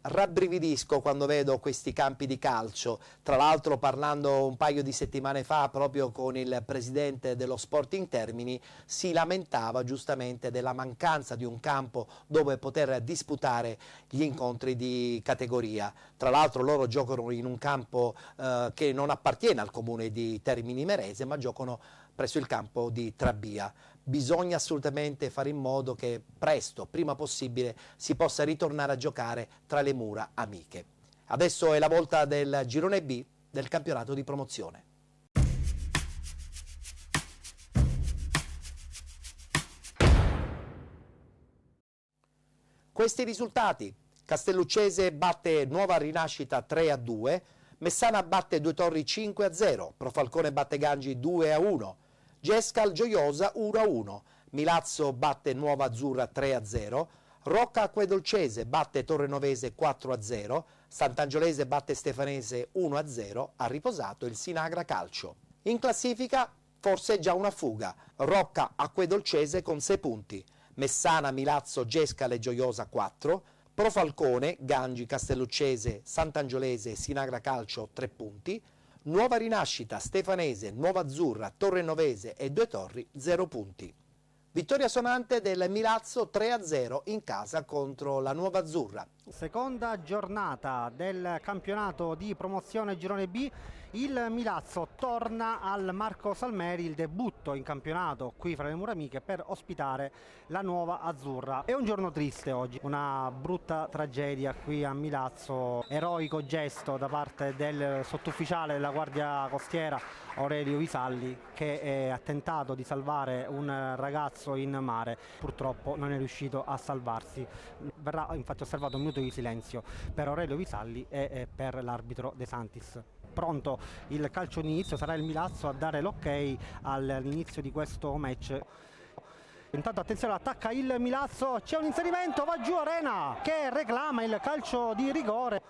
Rabbrividisco quando vedo questi campi di calcio, tra l'altro parlando un paio di settimane fa proprio con il presidente dello Sporting Termini si lamentava giustamente della mancanza di un campo dove poter disputare gli incontri di categoria. Tra l'altro loro giocano in un campo che non appartiene al comune di Termini Imerese, ma giocano presso il campo di Trabia. Bisogna assolutamente fare in modo che presto, prima possibile, si possa ritornare a giocare tra le mura amiche. Adesso è la volta del girone B del campionato di promozione. Questi i risultati: Castelluccese batte Nuova Rinascita 3-2, Messana batte Due Torri 5-0, Profalcone batte Gangi 2-1, Gescal Gioiosa 1-1, Milazzo batte Nuova Azzurra 3-0, Rocca Acquedolcese batte Torrenovese 4-0, Sant'Angiolese batte Stefanese 1-0, ha riposato il Sinagra Calcio. In classifica forse già una fuga, Rocca Acquedolcese con 6 punti, Messana, Milazzo, Gescal e Gioiosa 4, Profalcone, Gangi, Castelluccese, Sant'Angiolese e Sinagra Calcio 3 punti, Nuova Rinascita, Stefanese, Nuova Azzurra, Torrenovese e Due Torri 0 punti. Vittoria sonante del Milazzo 3-0 in casa contro la Nuova Azzurra. Seconda giornata del campionato di promozione Girone B. Il Milazzo torna al Marco Salmeri, il debutto in campionato qui fra le mura amiche per ospitare la Nuova Azzurra. È un giorno triste oggi, una brutta tragedia qui a Milazzo, eroico gesto da parte del sottufficiale della Guardia Costiera Aurelio Visalli, che ha tentato di salvare un ragazzo in mare, purtroppo non è riuscito a salvarsi. Verrà infatti osservato un minuto di silenzio per Aurelio Visalli e per l'arbitro De Santis. Pronto il calcio d'inizio, sarà il Milazzo a dare l'ok all'inizio di questo match. Intanto attenzione, attacca il Milazzo, c'è un inserimento, va giù Arena che reclama il calcio di rigore.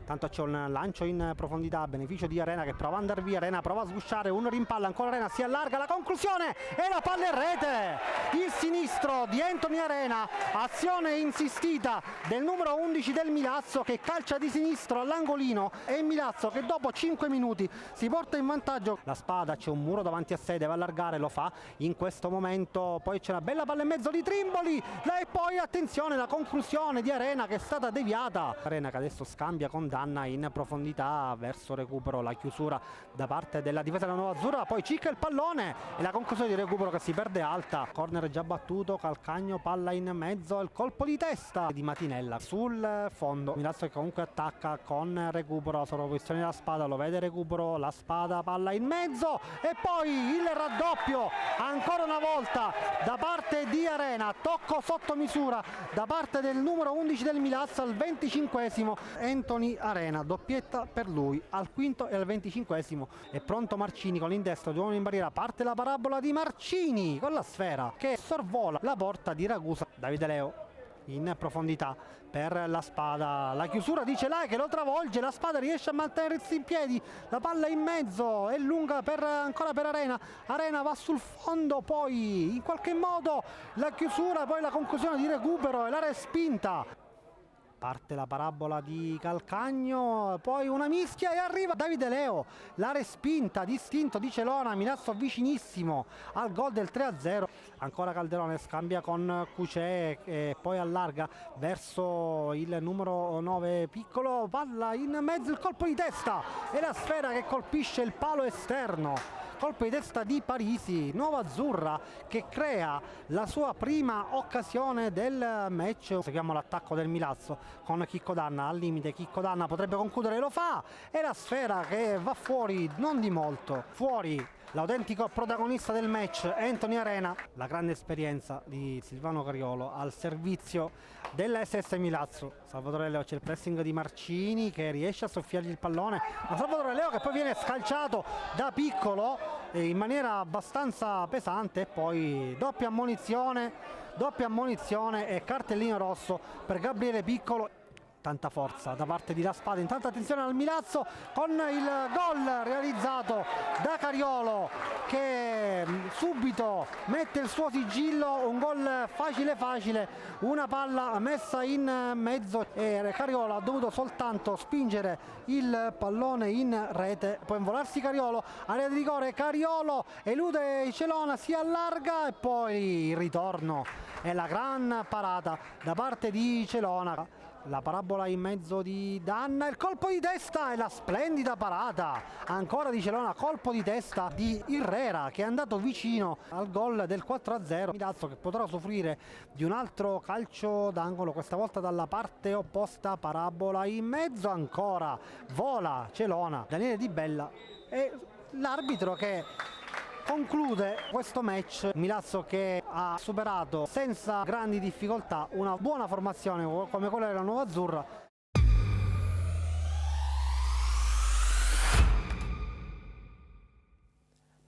Tanto c'è un lancio in profondità a beneficio di Arena che prova ad andare via, Arena prova a sgusciare, un rimpalla, ancora Arena si allarga, la conclusione e la palla in rete! Il sinistro di Anthony Arena, azione insistita del numero 11 del Milazzo che calcia di sinistro all'angolino e il Milazzo che dopo 5 minuti si porta in vantaggio. La Spada, c'è un muro davanti a sé, deve allargare, lo fa in questo momento, poi c'è una bella palla in mezzo di Trimboli e poi attenzione la conclusione di Arena che è stata deviata. Arena che adesso scambia con in profondità verso recupero, la chiusura da parte della difesa della Nuova Azzurra, poi cicca il pallone e la conclusione di recupero che si perde alta, corner già battuto, Calcagno, palla in mezzo, il colpo di testa di Matinella sul fondo. Milazzo che comunque attacca con recupero, la sovrapposizione della Spada, lo vede recupero, la Spada, palla in mezzo e poi il raddoppio ancora una volta da parte di Arena, tocco sotto misura da parte del numero 11 del Milazzo al 25esimo, Anthony Arena, doppietta per lui al quinto e al 25esimo. È pronto Marcini con l'indestro di uomo in barriera, parte la parabola di Marcini con la sfera che sorvola la porta di Ragusa. Davide Leo in profondità per la Spada, la chiusura di Celai che lo travolge, la Spada riesce a mantenersi in piedi, la palla in mezzo è lunga ancora per Arena, Arena va sul fondo, poi in qualche modo la chiusura, poi la conclusione di recupero e la respinta. Parte la parabola di Calcagno, poi una mischia e arriva Davide Leo, la respinta, distinto di Celona, Milazzo vicinissimo al gol del 3-0. Ancora Calderone scambia con Cucè e poi allarga verso il numero 9 Piccolo, palla in mezzo, il colpo di testa e la sfera che colpisce il palo esterno. Colpo di testa di Parisi, Nuova Azzurra che crea la sua prima occasione del match. Seguiamo l'attacco del Milazzo con Chicco Danna, al limite Chicco Danna potrebbe concludere, lo fa e la sfera che va fuori, non di molto, fuori l'autentico protagonista del match Anthony Arena. La grande esperienza di Silvano Cariolo al servizio dell'SS Milazzo. Salvatore Leo, c'è il pressing di Marcini che riesce a soffiargli il pallone, ma Salvatore Leo che poi viene scalciato da Piccolo in maniera abbastanza pesante e poi doppia ammonizione e cartellino rosso per Gabriele Piccolo. Tanta forza da parte di La Spada, intanto attenzione al Milazzo con il gol realizzato da Cariolo che subito mette il suo sigillo, un gol facile, una palla messa in mezzo e Cariolo ha dovuto soltanto spingere il pallone in rete, poi involarsi Cariolo, area di rigore, Cariolo elude Celona, si allarga e poi il ritorno e la gran parata da parte di Celona. La parabola in mezzo di Danna, il colpo di testa e la splendida parata ancora di Celona, colpo di testa di Irrera che è andato vicino al gol del 4-0. Milazzo che potrà soffrire di un altro calcio d'angolo, questa volta dalla parte opposta, parabola in mezzo ancora, vola Celona, Daniele Di Bella e l'arbitro che conclude questo match. Milazzo che ha superato senza grandi difficoltà una buona formazione come quella della Nuova Azzurra.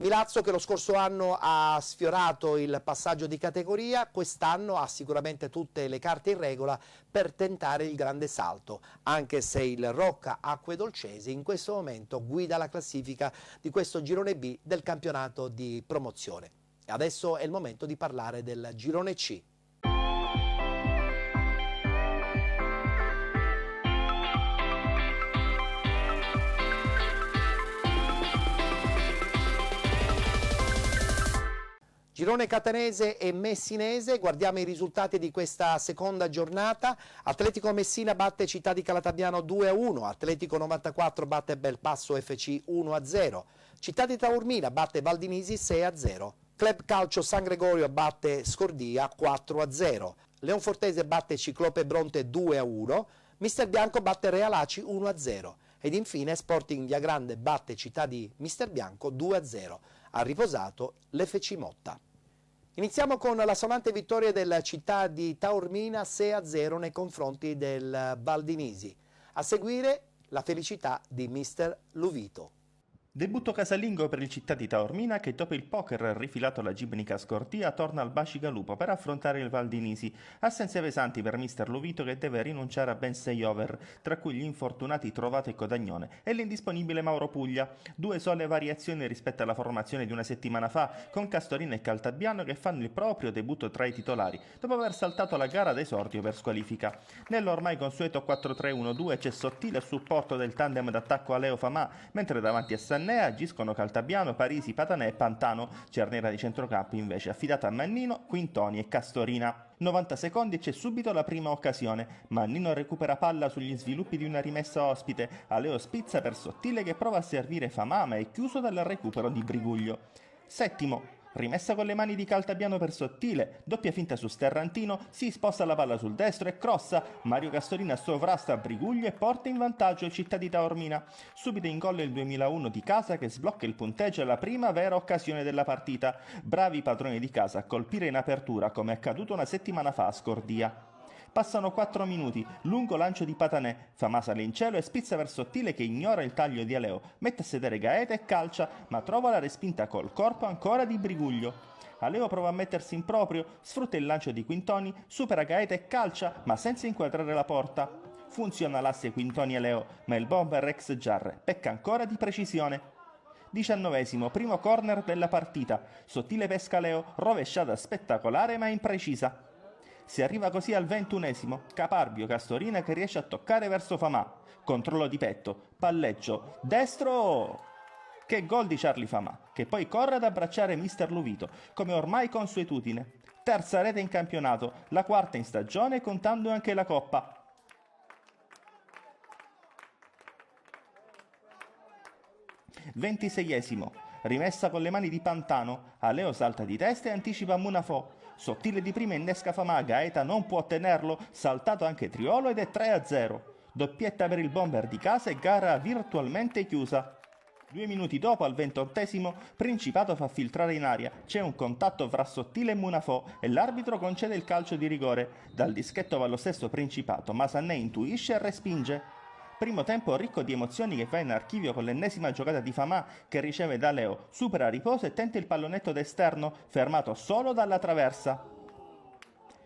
Milazzo che lo scorso anno ha sfiorato il passaggio di categoria, quest'anno ha sicuramente tutte le carte in regola per tentare il grande salto, anche se il Rocca Acque Dolcesi in questo momento guida la classifica di questo girone B del campionato di promozione. E adesso è il momento di parlare del girone C. Girone catanese e messinese, guardiamo i risultati di questa seconda giornata. Atletico Messina batte Città di Calatabiano 2-1, Atletico 94 batte Belpasso FC 1-0, Città di Taormina batte Valdinisi 6-0, Club Calcio San Gregorio batte Scordia 4-0, Leonfortese batte Ciclope Bronte 2-1, Mister Bianco batte Realaci 1-0 ed infine Sporting Via Grande batte Città di Mister Bianco 2-0. Ha riposato l'FC Motta. Iniziamo con la sonante vittoria della Città di Taormina 6-0 nei confronti del Valdinisi. A seguire la felicità di Mister Luvito. Debutto casalingo per il Città di Taormina che dopo il poker rifilato alla Gibnica Scordia torna al Bascigalupo per affrontare il Valdinisi. Assenze pesanti per Mister Luvito che deve rinunciare a ben 6 over, tra cui gli infortunati Trovato e Codagnone e l'indisponibile Mauro Puglia. 2 sole variazioni rispetto alla formazione di una settimana fa, con Castorina e Caltabiano che fanno il proprio debutto tra i titolari, dopo aver saltato la gara d'esordio per squalifica. Nell'ormai consueto 4-3-1-2 c'è sottile supporto del tandem d'attacco Aleo Famà, mentre davanti a Sannea agiscono Caltabiano, Parisi, Patanè e Pantano. Cerniera di centrocampo invece affidata a Mannino, Quintoni e Castorina. 90 secondi e c'è subito la prima occasione. Mannino recupera palla sugli sviluppi di una rimessa ospite. Aleo spizza per Sottile che prova a servire Famà ma è chiuso dal recupero di Briguglio. Settimo. Rimessa con le mani di Caltabiano per Sottile, doppia finta su Sterrantino, si sposta la palla sul destro e crossa, Mario Castorina sovrasta Briguglio e porta in vantaggio il Città di Taormina. Subito in gol il 2001 di casa che sblocca il punteggio alla prima vera occasione della partita. Bravi i padroni di casa a colpire in apertura come è accaduto una settimana fa a Scordia. Passano 4 minuti, lungo lancio di Patanè, Famà sale in cielo e spizza per Sottile che ignora il taglio di Aleo, mette a sedere Gaeta e calcia, ma trova la respinta col corpo ancora di Briguglio. Aleo prova a mettersi in proprio, sfrutta il lancio di Quintoni, supera Gaeta e calcia, ma senza inquadrare la porta. Funziona l'asse Quintoni-Aleo, ma il bomber ex Giarre pecca ancora di precisione. 19esimo, primo corner della partita, Sottile pesca Leo, rovesciata spettacolare ma imprecisa. Si arriva così al 21esimo, Caparbio Castorina che riesce a toccare verso Famà, controllo di petto, palleggio, destro! Che gol di Charlie Famà, che poi corre ad abbracciare Mister Luvito, come ormai consuetudine. Terza rete in campionato, la quarta in stagione contando anche la Coppa. 26esimo, rimessa con le mani di Pantano, Aleo salta di testa e anticipa Munafò. Sottile di prima innesca Famà, Gaeta non può tenerlo, saltato anche Triolo ed è 3-0. Doppietta per il bomber di casa e gara virtualmente chiusa. 2 minuti dopo, al 28esimo, Principato fa filtrare in aria, c'è un contatto fra Sottile e Munafò e l'arbitro concede il calcio di rigore. Dal dischetto va lo stesso Principato, ma Sannè intuisce e respinge. Primo tempo ricco di emozioni che va in archivio con l'ennesima giocata di Famà che riceve da Leo, supera a riposo e tenta il pallonetto d'esterno, fermato solo dalla traversa.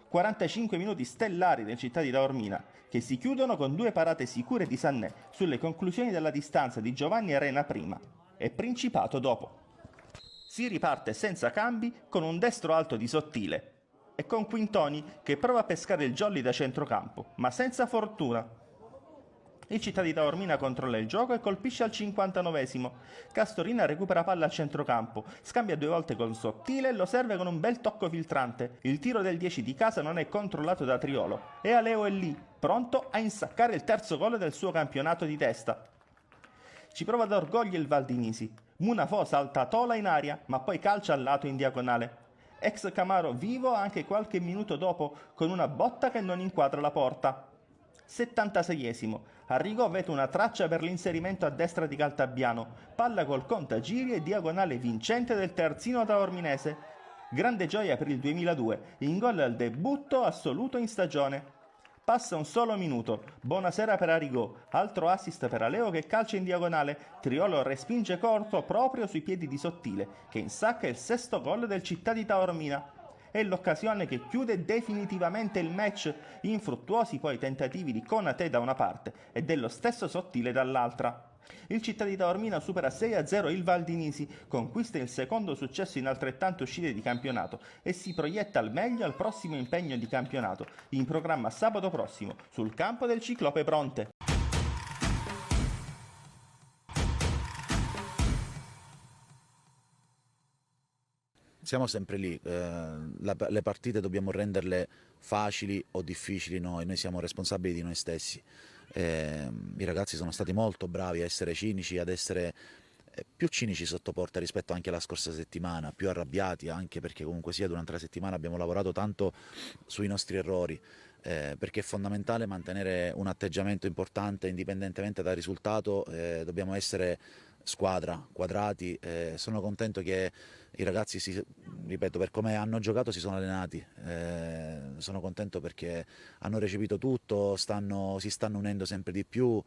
45 minuti stellari del Città di Taormina, che si chiudono con 2 parate sicure di Sannè sulle conclusioni della distanza di Giovanni Arena prima e Principato dopo. Si riparte senza cambi con un destro alto di Sottile e con Quintoni che prova a pescare il jolly da centrocampo, ma senza fortuna. Il Città di Taormina controlla il gioco e colpisce al 59esimo. Castorina recupera palla al centrocampo, scambia 2 volte con Sottile e lo serve con un bel tocco filtrante. Il tiro del 10 di casa non è controllato da Triolo e Aleo è lì, pronto a insaccare il terzo gol del suo campionato di testa. Ci prova d'orgoglio il Valdinisi. Munafò salta Tola in aria, ma poi calcia al lato in diagonale. Ex Camaro vivo anche qualche minuto dopo con una botta che non inquadra la porta. 76esimo. Arrigò vede una traccia per l'inserimento a destra di Caltabiano, palla col contagiri e diagonale vincente del terzino taorminese. Grande gioia per il 2002, in gol al debutto assoluto in stagione. Passa un solo minuto, buonasera per Arrigò, altro assist per Aleo che calcia in diagonale, Triolo respinge corto proprio sui piedi di Sottile, che insacca il 6° gol del Città di Taormina. È l'occasione che chiude definitivamente il match, infruttuosi poi tentativi di Konate da una parte e dello stesso Sottile dall'altra. Il Città di Taormina supera 6-0 il Valdinisi, conquista il secondo successo in altrettante uscite di campionato e si proietta al meglio al prossimo impegno di campionato, in programma sabato prossimo, sul campo del Ciclope Bronte. siamo sempre lì, le partite dobbiamo renderle facili o difficili noi siamo responsabili di noi stessi. I ragazzi sono stati molto bravi a essere cinici, ad essere più cinici sotto porta rispetto anche alla scorsa settimana, più arrabbiati anche perché comunque sia durante la settimana abbiamo lavorato tanto sui nostri errori, perché è fondamentale mantenere un atteggiamento importante indipendentemente dal risultato, dobbiamo essere squadra, quadrati. Sono contento che i ragazzi, ripeto, per come hanno giocato si sono allenati, sono contento perché hanno recepito tutto, si stanno unendo sempre di più.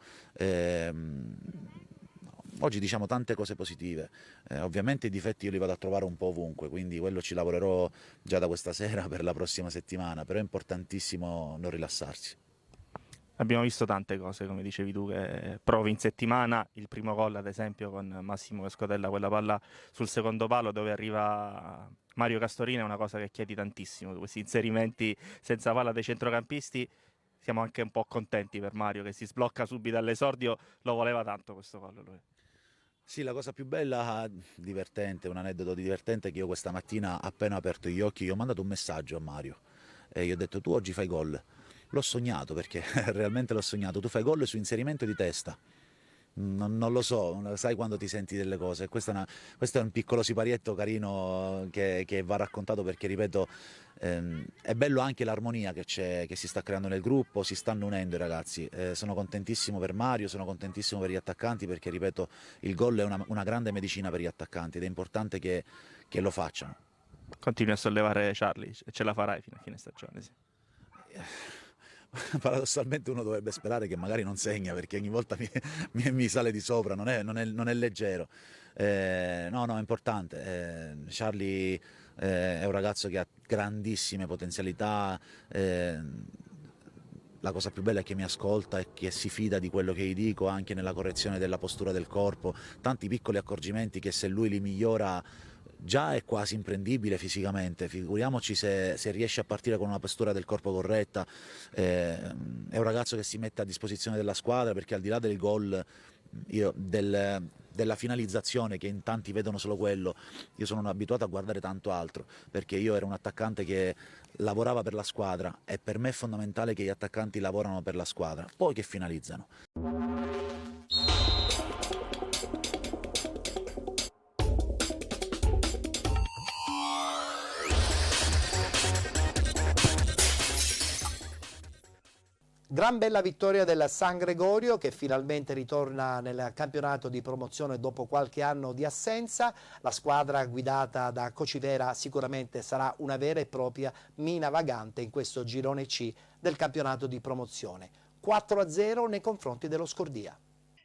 Oggi diciamo tante cose positive, ovviamente i difetti io li vado a trovare un po' ovunque, quindi quello ci lavorerò già da questa sera per la prossima settimana, però è importantissimo non rilassarsi. Abbiamo visto tante cose, come dicevi tu, che provi in settimana. Il primo gol, ad esempio, con Massimo che scodella quella palla sul secondo palo dove arriva Mario Castorina, è una cosa che chiedi tantissimo. Questi inserimenti senza palla dei centrocampisti, siamo anche un po' contenti per Mario che si sblocca subito all'esordio, lo voleva tanto questo gol lui. Sì, la cosa più bella, divertente, un aneddoto divertente, è che io questa mattina appena ho aperto gli occhi, io ho mandato un messaggio a Mario e gli ho detto: tu oggi fai gol. L'ho sognato, perché realmente l'ho sognato, tu fai gol su inserimento di testa. Non lo so, sai quando ti senti delle cose. Questo è un piccolo siparietto carino che va raccontato perché, ripeto, è bello anche l'armonia che si sta creando nel gruppo, si stanno unendo i ragazzi. Sono contentissimo per Mario, sono contentissimo per gli attaccanti perché, ripeto, il gol è una grande medicina per gli attaccanti ed è importante che lo facciano. Continui a sollevare Charlie e ce la farai fino a fine stagione, sì. Paradossalmente uno dovrebbe sperare che magari non segna perché ogni volta mi sale di sopra, non è leggero. No, è importante. Charlie è un ragazzo che ha grandissime potenzialità, la cosa più bella è che mi ascolta e che si fida di quello che gli dico anche nella correzione della postura del corpo, tanti piccoli accorgimenti che se lui li migliora già è quasi imprendibile fisicamente, figuriamoci se riesce a partire con una postura del corpo corretta. È un ragazzo che si mette a disposizione della squadra perché al di là del gol, della finalizzazione, che in tanti vedono solo quello, io sono abituato a guardare tanto altro, perché io ero un attaccante che lavorava per la squadra e per me è fondamentale che gli attaccanti lavorano per la squadra, poi che finalizzano. Gran bella vittoria del San Gregorio che finalmente ritorna nel campionato di promozione dopo qualche anno di assenza. La squadra guidata da Cocivera sicuramente sarà una vera e propria mina vagante in questo girone C del campionato di promozione. 4-0 nei confronti dello Scordia.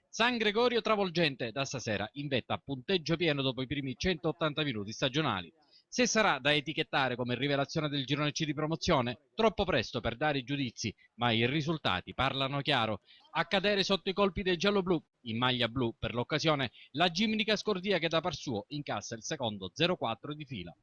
San Gregorio travolgente da stasera in vetta a punteggio pieno dopo i primi 180 minuti stagionali. Se sarà da etichettare come rivelazione del girone C di promozione, troppo presto per dare i giudizi, ma i risultati parlano chiaro. A cadere sotto i colpi dei gialloblu, in maglia blu per l'occasione, la gimnica Scordia che da par suo incassa il secondo 0-4 di fila.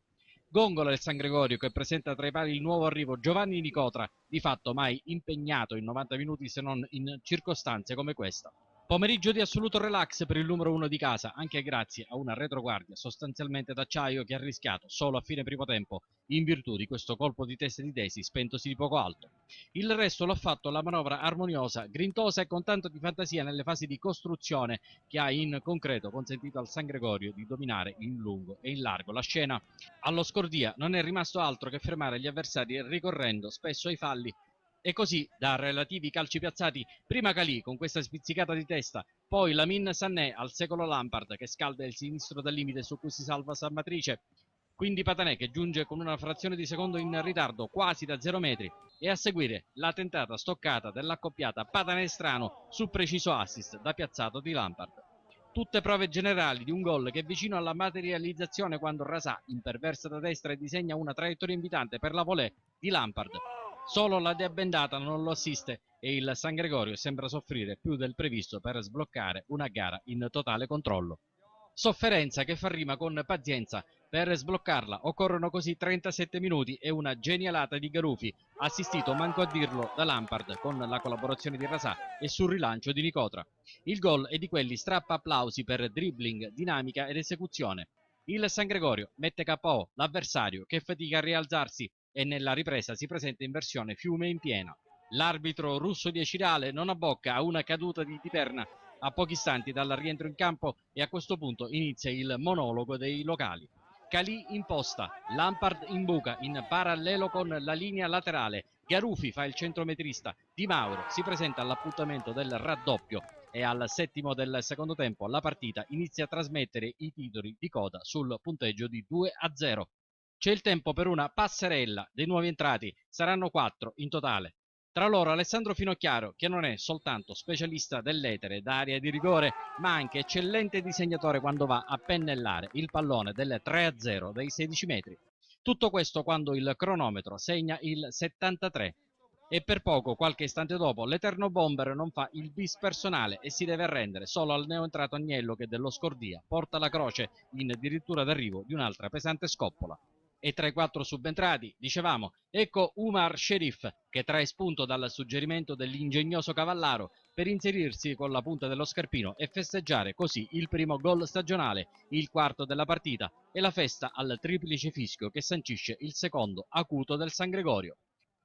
Gongola il San Gregorio che presenta tra i pali il nuovo arrivo Giovanni Nicotra, di fatto mai impegnato in 90 minuti se non in circostanze come questa. Pomeriggio di assoluto relax per il numero 1 di casa, anche grazie a una retroguardia sostanzialmente d'acciaio che ha rischiato solo a fine primo tempo in virtù di questo colpo di testa di Desi spentosi di poco alto. Il resto l'ha fatto la manovra armoniosa, grintosa e con tanto di fantasia nelle fasi di costruzione che ha in concreto consentito al San Gregorio di dominare in lungo e in largo la scena. Allo Scordia non è rimasto altro che fermare gli avversari ricorrendo spesso ai falli. E così, da relativi calci piazzati, prima Calì con questa spizzicata di testa, poi Lamin Sané al secolo Lampard che scalda il sinistro dal limite su cui si salva San Matrice, quindi Patanè che giunge con una frazione di secondo in ritardo quasi da 0 metri e a seguire la tentata stoccata dell'accoppiata Patanè-Strano sul preciso assist da piazzato di Lampard. Tutte prove generali di un gol che è vicino alla materializzazione quando Rasà imperversa da destra e disegna una traiettoria invitante per la volée di Lampard. Solo la Dea Bendata non lo assiste e il San Gregorio sembra soffrire più del previsto per sbloccare una gara in totale controllo. Sofferenza che fa rima con pazienza. Per sbloccarla occorrono così 37 minuti e una genialata di Garufi, assistito manco a dirlo da Lampard con la collaborazione di Rasà e sul rilancio di Nicotra. Il gol è di quelli strappa applausi per dribbling, dinamica ed esecuzione. Il San Gregorio mette KO l'avversario che fatica a rialzarsi e nella ripresa si presenta in versione fiume in piena. L'arbitro russo di Acireale non abbocca a una caduta di Perna a pochi istanti dal rientro in campo e a questo punto inizia il monologo dei locali. Calì imposta, Lampard imbuca in parallelo con la linea laterale, Garufi fa il centrometrista, Di Mauro si presenta all'appuntamento del raddoppio e al settimo del secondo tempo la partita inizia a trasmettere i titoli di coda sul punteggio di 2-0. C'è il tempo per una passerella dei nuovi entrati, saranno 4 in totale. Tra loro Alessandro Finocchiaro, che non è soltanto specialista dell'etere d'area di rigore, ma anche eccellente disegnatore quando va a pennellare il pallone del 3-0 dai 16 metri. Tutto questo quando il cronometro segna il 73. E per poco, qualche istante dopo, l'eterno bomber non fa il bis personale e si deve arrendere solo al neoentrato Agnello che dello Scordia porta la croce in addirittura d'arrivo di un'altra pesante scoppola. E tra i 4 subentrati, dicevamo, ecco Umar Sherif, che trae spunto dal suggerimento dell'ingegnoso Cavallaro per inserirsi con la punta dello scarpino e festeggiare così il primo gol stagionale, il quarto della partita e la festa al triplice fischio che sancisce il secondo acuto del San Gregorio.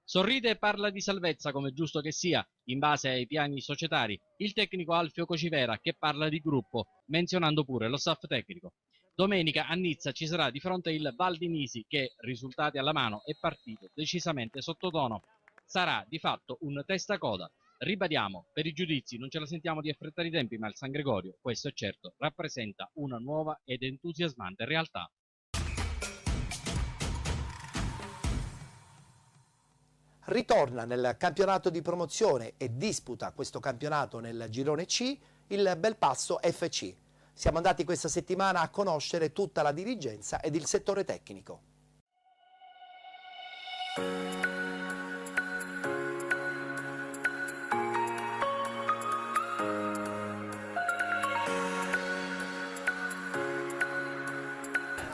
Sorride e parla di salvezza come giusto che sia, in base ai piani societari, il tecnico Alfio Cocivera che parla di gruppo, menzionando pure lo staff tecnico. Domenica a Nizza ci sarà di fronte il Valdinisi che, risultati alla mano, è partito decisamente sottotono. Sarà di fatto un testacoda. Ribadiamo, per i giudizi non ce la sentiamo di affrettare i tempi, ma il San Gregorio, questo è certo, rappresenta una nuova ed entusiasmante realtà. Ritorna nel campionato di promozione e disputa questo campionato nel girone C il Belpasso FC. Siamo andati questa settimana a conoscere tutta la dirigenza ed il settore tecnico.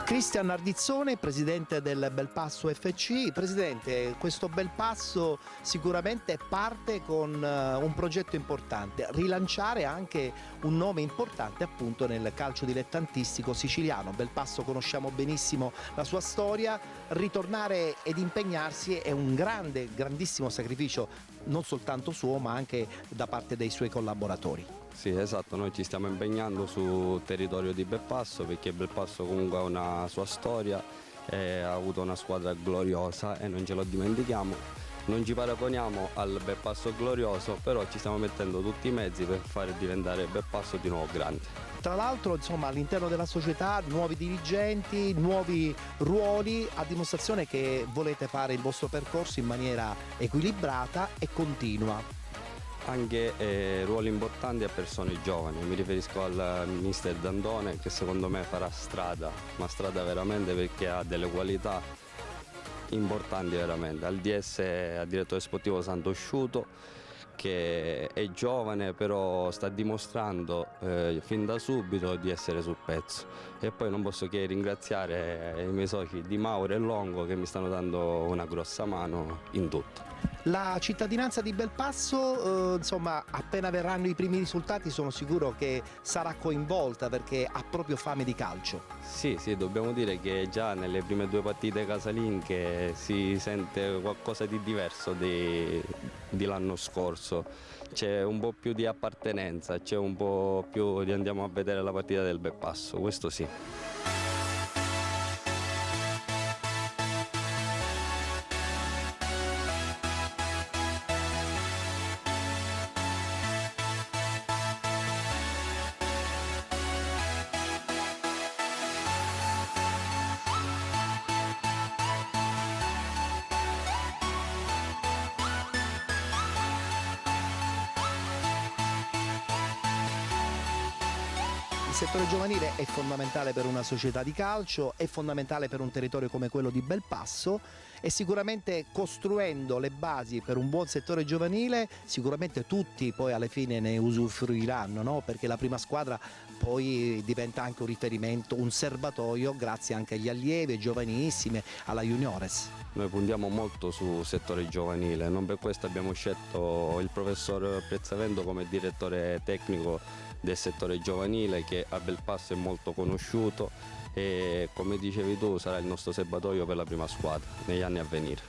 Cristian Ardizzone, presidente del Belpasso FC. Presidente, questo Belpasso sicuramente parte con un progetto importante, rilanciare anche un nome importante appunto nel calcio dilettantistico siciliano. Belpasso conosciamo benissimo la sua storia, ritornare ed impegnarsi è un grandissimo sacrificio non soltanto suo ma anche da parte dei suoi collaboratori. Sì, esatto, noi ci stiamo impegnando sul territorio di Belpasso perché Belpasso comunque ha una sua storia, ha avuto una squadra gloriosa e non ce lo dimentichiamo. Non ci paragoniamo al Belpasso glorioso, però ci stiamo mettendo tutti i mezzi per fare diventare Belpasso di nuovo grande. Tra l'altro, insomma, all'interno della società nuovi dirigenti, nuovi ruoli, a dimostrazione che volete fare il vostro percorso in maniera equilibrata e continua. Anche ruoli importanti a persone giovani, mi riferisco al mister Dandone che secondo me farà strada, ma strada veramente perché ha delle qualità importanti veramente, al DS, al direttore sportivo Santosciuto che è giovane però sta dimostrando fin da subito di essere sul pezzo e poi non posso che ringraziare i miei soci Di Mauro e Longo che mi stanno dando una grossa mano in tutto. La cittadinanza di Belpasso, insomma, appena verranno i primi risultati sono sicuro che sarà coinvolta perché ha proprio fame di calcio. Sì, dobbiamo dire che già nelle prime 2 partite casalinghe si sente qualcosa di diverso di l'anno scorso. C'è un po' più di appartenenza, c'è un po' più di andiamo a vedere la partita del Belpasso, questo sì. Il settore giovanile è fondamentale per una società di calcio, è fondamentale per un territorio come quello di Belpasso e sicuramente costruendo le basi per un buon settore giovanile sicuramente tutti poi alla fine ne usufruiranno, no? Perché la prima squadra poi diventa anche un riferimento, un serbatoio grazie anche agli allievi, ai giovanissimi, alla juniores. Noi puntiamo molto sul settore giovanile, non per questo abbiamo scelto il professor Prezzavento come direttore tecnico del settore giovanile che a Belpasso è molto conosciuto e come dicevi tu sarà il nostro serbatoio per la prima squadra negli anni a venire.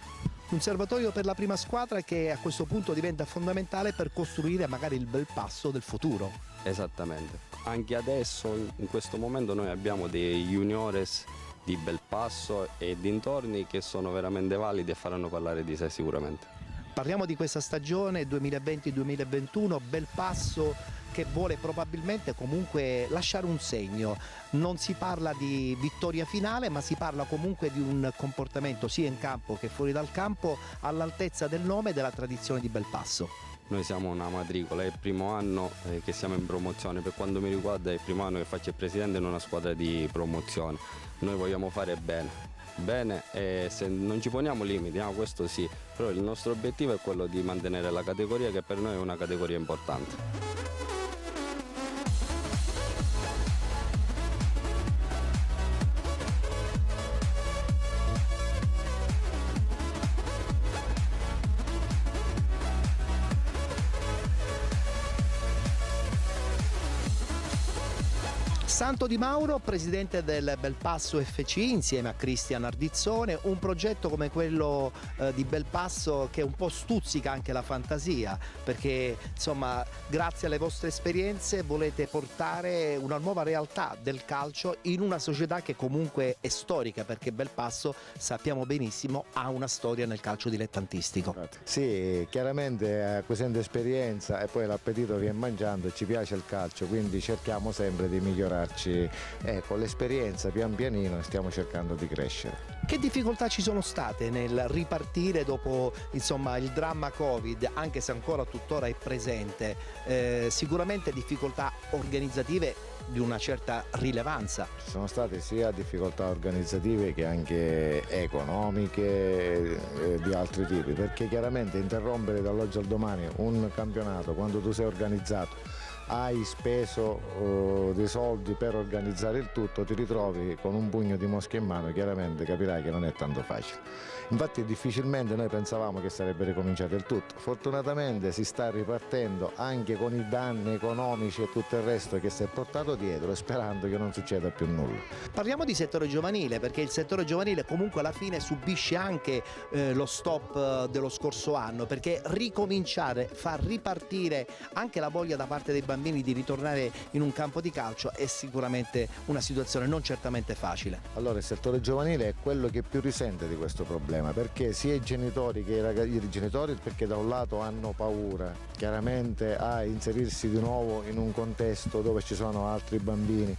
Un serbatoio per la prima squadra che a questo punto diventa fondamentale per costruire magari il Belpasso del futuro. Esattamente, anche adesso in questo momento noi abbiamo dei juniores di Belpasso e dintorni che sono veramente validi e faranno parlare di sé sicuramente. Parliamo di questa stagione 2020-2021, Belpasso che vuole probabilmente comunque lasciare un segno. Non si parla di vittoria finale, ma si parla comunque di un comportamento sia in campo che fuori dal campo all'altezza del nome e della tradizione di Belpasso. Noi siamo una matricola, è il primo anno che siamo in promozione, per quanto mi riguarda è il primo anno che faccio il presidente in una squadra di promozione. Noi vogliamo fare bene e se non ci poniamo limiti, questo sì, però il nostro obiettivo è quello di mantenere la categoria che per noi è una categoria importante. Santo Di Mauro, presidente del Belpasso FC insieme a Cristian Ardizzone, un progetto come quello di Belpasso che un po' stuzzica anche la fantasia, perché insomma grazie alle vostre esperienze volete portare una nuova realtà del calcio in una società che comunque è storica, perché Belpasso sappiamo benissimo ha una storia nel calcio dilettantistico. Sì, chiaramente acquisendo esperienza e poi l'appetito viene mangiando, ci piace il calcio, quindi cerchiamo sempre di migliorarci. Con l'esperienza pian pianino stiamo cercando di crescere. Che difficoltà ci sono state nel ripartire dopo insomma il dramma Covid, anche se ancora tuttora è presente? Sicuramente difficoltà organizzative di una certa rilevanza. Ci sono state sia difficoltà organizzative che anche economiche di altri tipi, perché chiaramente interrompere dall'oggi al domani un campionato quando tu sei organizzato, hai speso dei soldi per organizzare il tutto, ti ritrovi con un pugno di mosche in mano, chiaramente capirai che non è tanto facile. Infatti difficilmente noi pensavamo che sarebbe ricominciato il tutto. Fortunatamente si sta ripartendo anche con i danni economici e tutto il resto che si è portato dietro e sperando che non succeda più nulla. Parliamo di settore giovanile, perché il settore giovanile comunque alla fine subisce anche lo stop dello scorso anno, perché ricominciare, far ripartire anche la voglia da parte dei bambini di ritornare in un campo di calcio è sicuramente una situazione non certamente facile. Allora il settore giovanile è quello che più risente di questo problema, perché sia i genitori che i genitori, perché da un lato hanno paura chiaramente a inserirsi di nuovo in un contesto dove ci sono altri bambini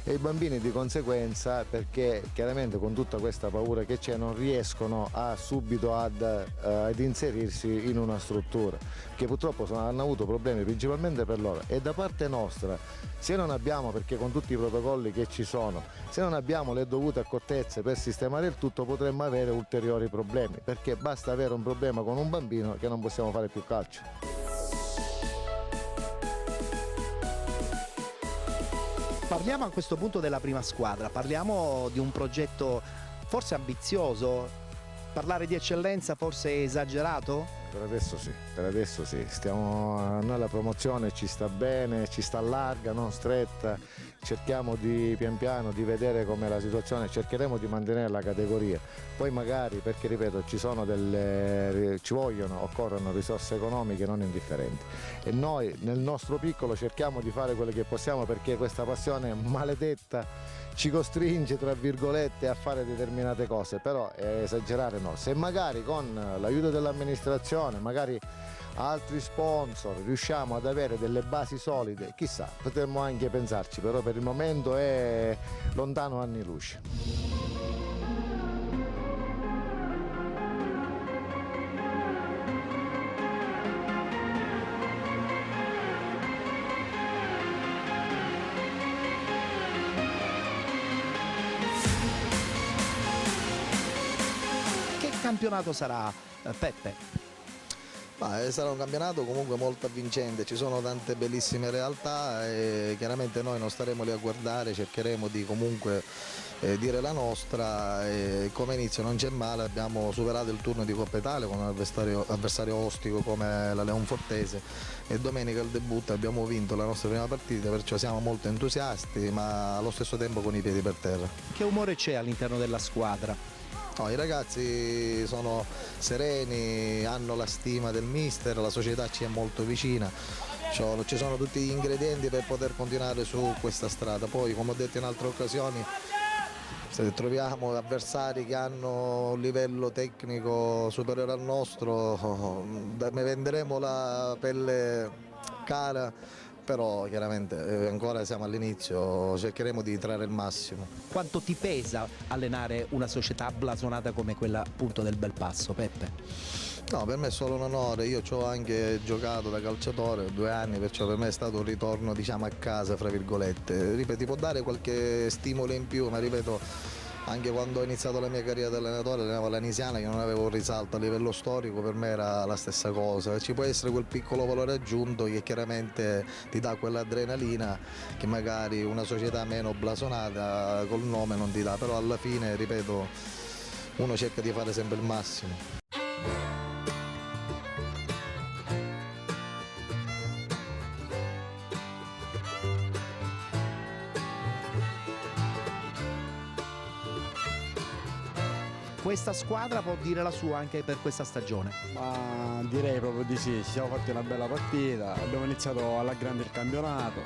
e i bambini di conseguenza, perché chiaramente con tutta questa paura che c'è non riescono subito ad inserirsi in una struttura, che purtroppo hanno avuto problemi principalmente per loro. E da parte nostra, se non abbiamo, perché con tutti i protocolli che ci sono, se non abbiamo le dovute accortezze per sistemare il tutto, potremmo avere ulteriori problemi, perché basta avere un problema con un bambino che non possiamo fare più calcio. Parliamo a questo punto della prima squadra, parliamo di un progetto forse ambizioso, parlare di eccellenza forse è esagerato? Per adesso sì, noi la promozione ci sta bene, ci sta larga, non stretta, cerchiamo di pian piano di vedere com'è la situazione, cercheremo di mantenere la categoria, poi magari, perché ripeto occorrono risorse economiche non indifferenti e noi nel nostro piccolo cerchiamo di fare quello che possiamo, perché questa passione maledetta ci costringe tra virgolette a fare determinate cose, però esagerare no. Se magari con l'aiuto dell'amministrazione, magari altri sponsor, riusciamo ad avere delle basi solide, chissà, potremmo anche pensarci, però per il momento è lontano anni luce. Che campionato sarà, Peppe? Sarà un campionato comunque molto avvincente, ci sono tante bellissime realtà e chiaramente noi non staremo lì a guardare, cercheremo di comunque dire la nostra e come inizio non c'è male, abbiamo superato il turno di Coppa Italia con un avversario ostico come la Leonfortese e domenica il debutto abbiamo vinto la nostra prima partita, perciò siamo molto entusiasti ma allo stesso tempo con i piedi per terra. Che umore c'è all'interno della squadra? No, i ragazzi sono sereni, hanno la stima del mister, la società ci è molto vicina, ci sono tutti gli ingredienti per poter continuare su questa strada. Poi, come ho detto in altre occasioni, se troviamo avversari che hanno un livello tecnico superiore al nostro, ne venderemo la pelle cara. Però chiaramente ancora siamo all'inizio, cercheremo di trarre il massimo. Quanto ti pesa allenare una società blasonata come quella appunto del Belpasso, Peppe? No, per me è solo un onore, io ci ho anche giocato da calciatore 2 anni, perciò per me è stato un ritorno diciamo a casa, fra virgolette. Ripeto, ti può dare qualche stimolo in più, ma ripeto, anche quando ho iniziato la mia carriera da allenatore allenavo l'Anisiana che non avevo un risalto a livello storico, per me era la stessa cosa. Ci può essere quel piccolo valore aggiunto che chiaramente ti dà quell'adrenalina che magari una società meno blasonata col nome non ti dà, però alla fine, ripeto, uno cerca di fare sempre il massimo. Questa squadra può dire la sua anche per questa stagione? Ma direi proprio di sì, ci siamo fatti una bella partita, abbiamo iniziato alla grande il campionato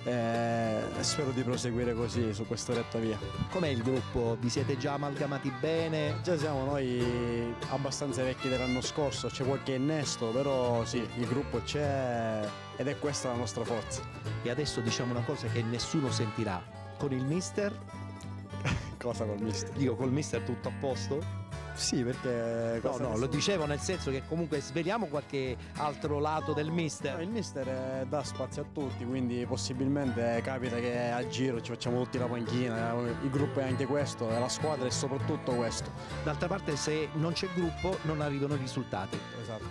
e spero di proseguire così su questa retta via. Com'è il gruppo? Vi siete già amalgamati bene? Già siamo noi abbastanza vecchi dell'anno scorso, c'è qualche innesto, però sì, il gruppo c'è ed è questa la nostra forza. E adesso diciamo una cosa che nessuno sentirà, con il mister? Cosa col mister? Dico, col mister tutto a posto? Sì, perché... No, lo dicevo nel senso che comunque sveliamo qualche altro lato del mister. No, il mister dà spazio a tutti, quindi possibilmente capita che a giro ci facciamo tutti la panchina, il gruppo è anche questo, la squadra è soprattutto questo. D'altra parte se non c'è gruppo non arrivano i risultati. Esatto.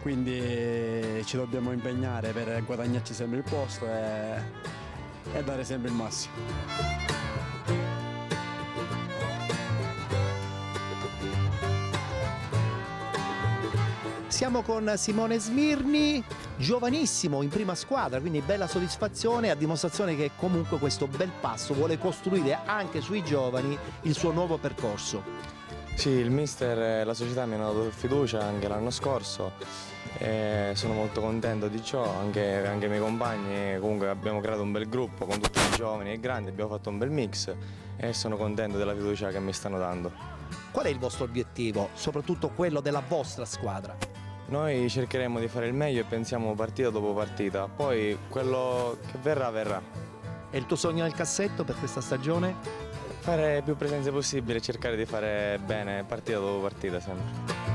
Quindi ci dobbiamo impegnare per guadagnarci sempre il posto e dare sempre il massimo. Siamo con Simone Smirni, giovanissimo in prima squadra, quindi bella soddisfazione a dimostrazione che comunque questo Belpasso vuole costruire anche sui giovani il suo nuovo percorso. Sì, il mister e la società mi hanno dato fiducia anche l'anno scorso e sono molto contento di ciò, anche i miei compagni, comunque abbiamo creato un bel gruppo con tutti i giovani e grandi, abbiamo fatto un bel mix e sono contento della fiducia che mi stanno dando. Qual è il vostro obiettivo, soprattutto quello della vostra squadra? Noi cercheremo di fare il meglio e pensiamo partita dopo partita, poi quello che verrà, verrà. E il tuo sogno nel cassetto per questa stagione? Fare più presenze possibile e cercare di fare bene partita dopo partita sempre.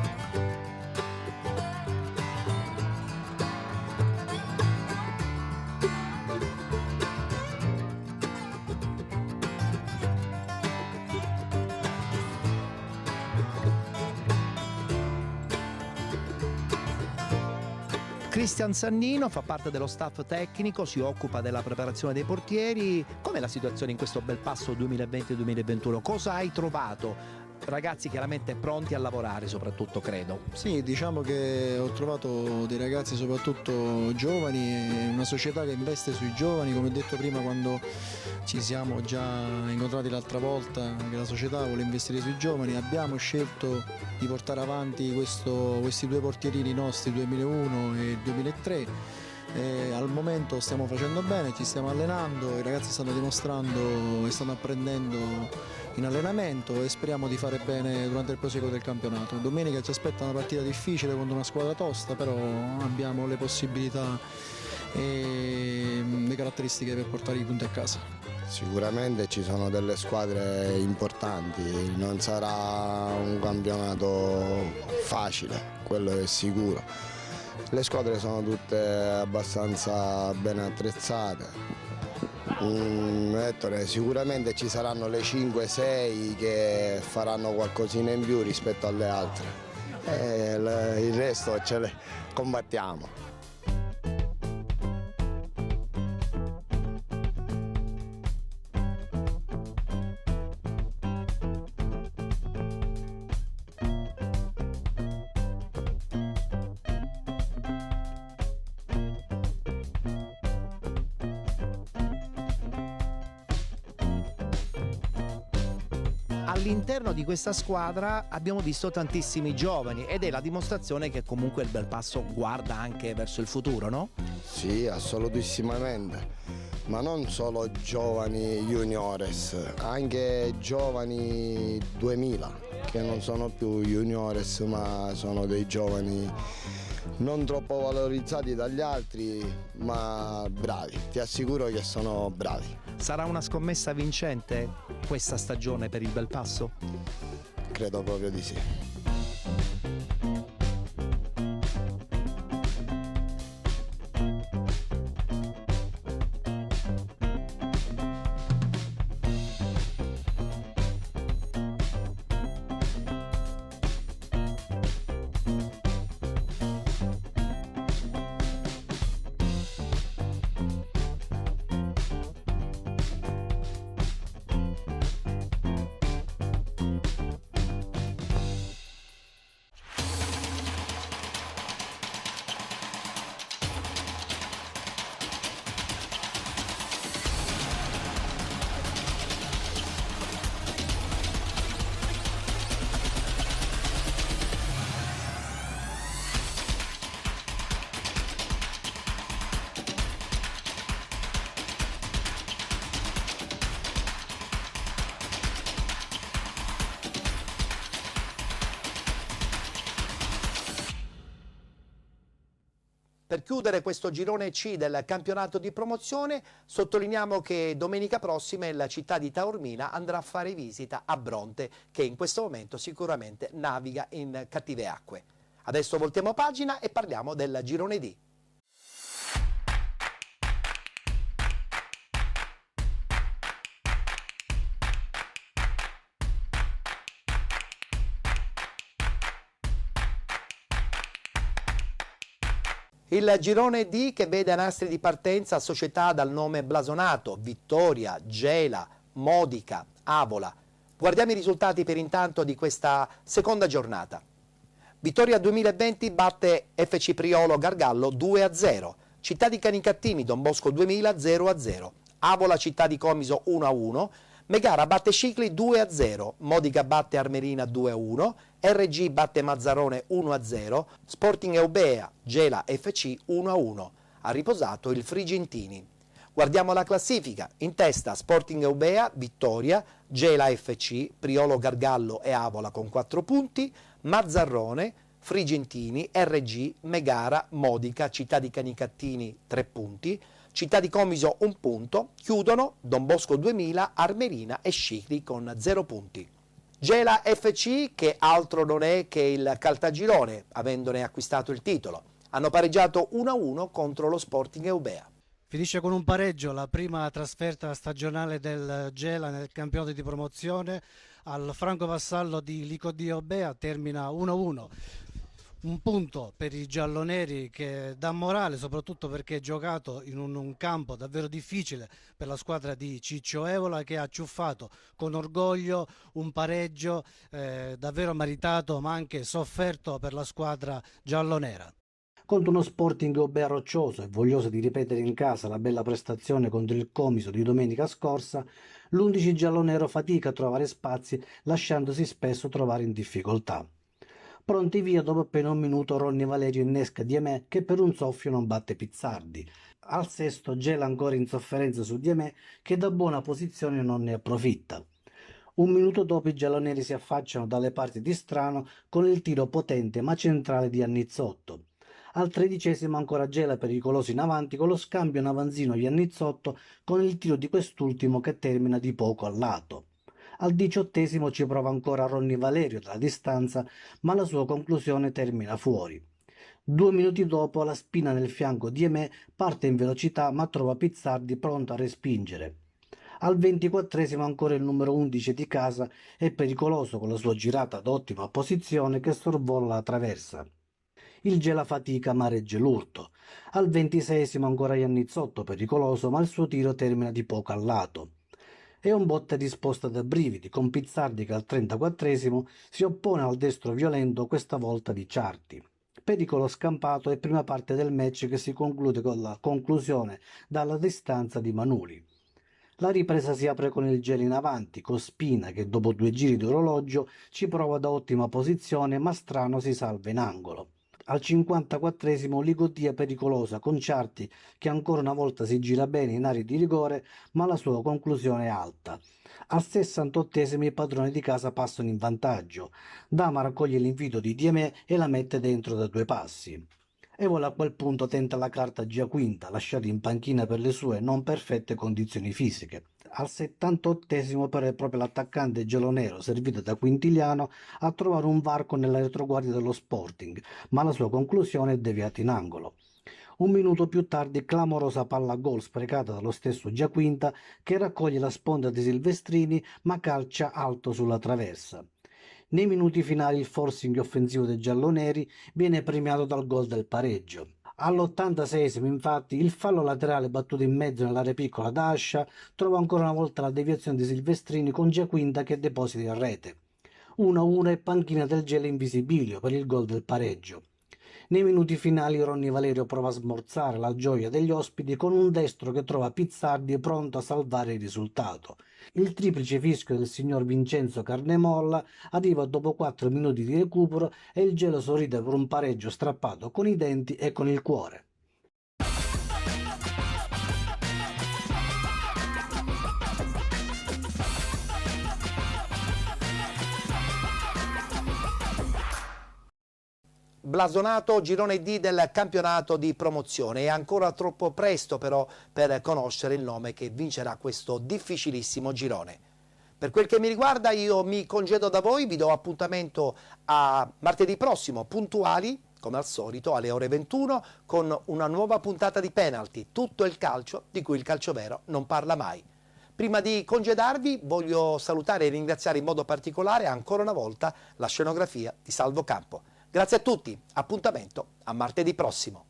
Cristian Sannino fa parte dello staff tecnico, si occupa della preparazione dei portieri. Com'è la situazione in questo Belpasso 2020-2021? Cosa hai trovato? Ragazzi chiaramente pronti a lavorare, soprattutto credo. Sì, diciamo che ho trovato dei ragazzi soprattutto giovani, una società che investe sui giovani, come ho detto prima quando ci siamo già incontrati l'altra volta, che la società vuole investire sui giovani. Abbiamo scelto di portare avanti questi 2 portierini nostri, 2001 e 2003. Al momento stiamo facendo bene, ci stiamo allenando, i ragazzi stanno dimostrando e stanno apprendendo in allenamento e speriamo di fare bene durante il proseguo del campionato. Domenica ci aspetta una partita difficile contro una squadra tosta, però abbiamo le possibilità e le caratteristiche per portare i punti a casa. Sicuramente ci sono delle squadre importanti, non sarà un campionato facile, quello è sicuro. Le squadre sono tutte abbastanza ben attrezzate. Ettore, sicuramente ci saranno le 5-6 che faranno qualcosina in più rispetto alle altre. il resto ce le combattiamo. All'interno di questa squadra abbiamo visto tantissimi giovani ed è la dimostrazione che comunque il Belpasso guarda anche verso il futuro, no? Sì, assolutissimamente, ma non solo giovani juniores, anche giovani 2000, che non sono più juniores ma sono dei giovani non troppo valorizzati dagli altri, ma bravi, ti assicuro che sono bravi. Sarà una scommessa vincente questa stagione per il Belpasso? Credo proprio di sì. Per chiudere questo girone C del campionato di promozione, sottolineiamo che domenica prossima la città di Taormina andrà a fare visita a Bronte, che in questo momento sicuramente naviga in cattive acque. Adesso voltiamo pagina e parliamo del girone D. Il girone D che vede a nastri di partenza società dal nome blasonato: Vittoria, Gela, Modica, Avola. Guardiamo i risultati per intanto di questa seconda giornata. Vittoria 2020 batte FC Priolo Gargallo 2-0, Città di Canicattimi Don Bosco 2000 0-0, Avola Città di Comiso 1-1, Megara batte Scicli 2-0, Modica batte Armerina 2-1, RG batte Mazzarone 1-0, Sporting Eubea, Gela FC 1-1. Ha riposato il Frigentini. Guardiamo la classifica. In testa Sporting Eubea, Vittoria, Gela FC, Priolo Gargallo e Avola con 4 punti, Mazzarrone, Frigentini, RG, Megara, Modica, Città di Canicattini 3 punti, Città di Comiso 1 punto, chiudono Don Bosco 2000, Armerina e Scicli con 0 punti. Gela FC, che altro non è che il Caltagirone, avendone acquistato il titolo, hanno pareggiato 1-1 contro lo Sporting Eubea. Finisce con un pareggio la prima trasferta stagionale del Gela nel campionato di promozione al Franco Vassallo di Licodia Eubea, termina 1-1. Un punto per i gialloneri che dà morale, soprattutto perché è giocato in un campo davvero difficile per la squadra di Ciccio Evola, che ha acciuffato con orgoglio un pareggio davvero meritato ma anche sofferto per la squadra giallonera. Contro uno Sporting Eubea roccioso e voglioso di ripetere in casa la bella prestazione contro il Comiso di domenica scorsa, l'11 giallonero fatica a trovare spazi, lasciandosi spesso trovare in difficoltà. Pronti via dopo appena un minuto Ronny Valerio innesca Diemè, che per un soffio non batte Pizzardi. Al sesto Gela ancora in sofferenza su Diemè, che da buona posizione non ne approfitta. Un minuto dopo i gialloneri si affacciano dalle parti di Strano con il tiro potente ma centrale di Annizzotto. Al 13° ancora Gela pericoloso in avanti con lo scambio Navanzino-Iannizzotto con il tiro di quest'ultimo che termina di poco al lato. Al 18° ci prova ancora Ronny Valerio dalla distanza, ma la sua conclusione termina fuori. 2 minuti dopo la spina nel fianco di Diemè parte in velocità ma trova Pizzardi pronto a respingere. Al 24esimo ancora il numero 11 di casa è pericoloso con la sua girata d'ottima posizione che sorvola la traversa. Il Gela fatica ma regge l'urto. Al 26esimo ancora Iannizzotto pericoloso, ma il suo tiro termina di poco al lato. È un botte disposta da brividi, con Pizzardi che al 34esimo si oppone al destro violento, questa volta di Ciarti. Pericolo scampato e prima parte del match che si conclude con la conclusione dalla distanza di Manuli. La ripresa si apre con il Gela in avanti, con Spina che dopo 2 giri di orologio ci prova da ottima posizione, ma Strano si salva in angolo. Al 54esimo Ligodia pericolosa con Ciarti che ancora una volta si gira bene in area di rigore, ma la sua conclusione è alta. Al 68esimo i padroni di casa passano in vantaggio. Dama raccoglie l'invito di Diemè e la mette dentro da 2 passi. Evole a quel punto tenta la carta Giaquinta, lasciata in panchina per le sue non perfette condizioni fisiche. Al 78esimo però è proprio l'attaccante gelonero, servito da Quintiliano, a trovare un varco nella retroguardia dello Sporting, ma la sua conclusione è deviata in angolo. Un minuto più tardi clamorosa palla gol sprecata dallo stesso Giaquinta che raccoglie la sponda di Silvestrini ma calcia alto sulla traversa. Nei minuti finali il forcing offensivo dei gialloneri viene premiato dal gol del pareggio. All'86esimo infatti il fallo laterale battuto in mezzo nell'area piccola da Ascia trova ancora una volta la deviazione di Silvestrini con Giaquinta che deposita in rete. 1-1 e panchina del Gela in visibilio per il gol del pareggio. Nei minuti finali Ronny Valerio prova a smorzare la gioia degli ospiti con un destro che trova Pizzardi pronto a salvare il risultato. Il triplice fischio del signor Vincenzo Carnemolla arriva dopo 4 minuti di recupero e il Gela sorride per un pareggio strappato con i denti e con il cuore. Blasonato girone D del campionato di promozione. È ancora troppo presto però per conoscere il nome che vincerà questo difficilissimo girone. Per quel che mi riguarda io mi congedo da voi, vi do appuntamento a martedì prossimo, puntuali come al solito alle ore 21 con una nuova puntata di Penalty, tutto il calcio di cui il calcio vero non parla mai. Prima di congedarvi voglio salutare e ringraziare in modo particolare ancora una volta la scenografia di Salvo Campo. Grazie a tutti, appuntamento a martedì prossimo.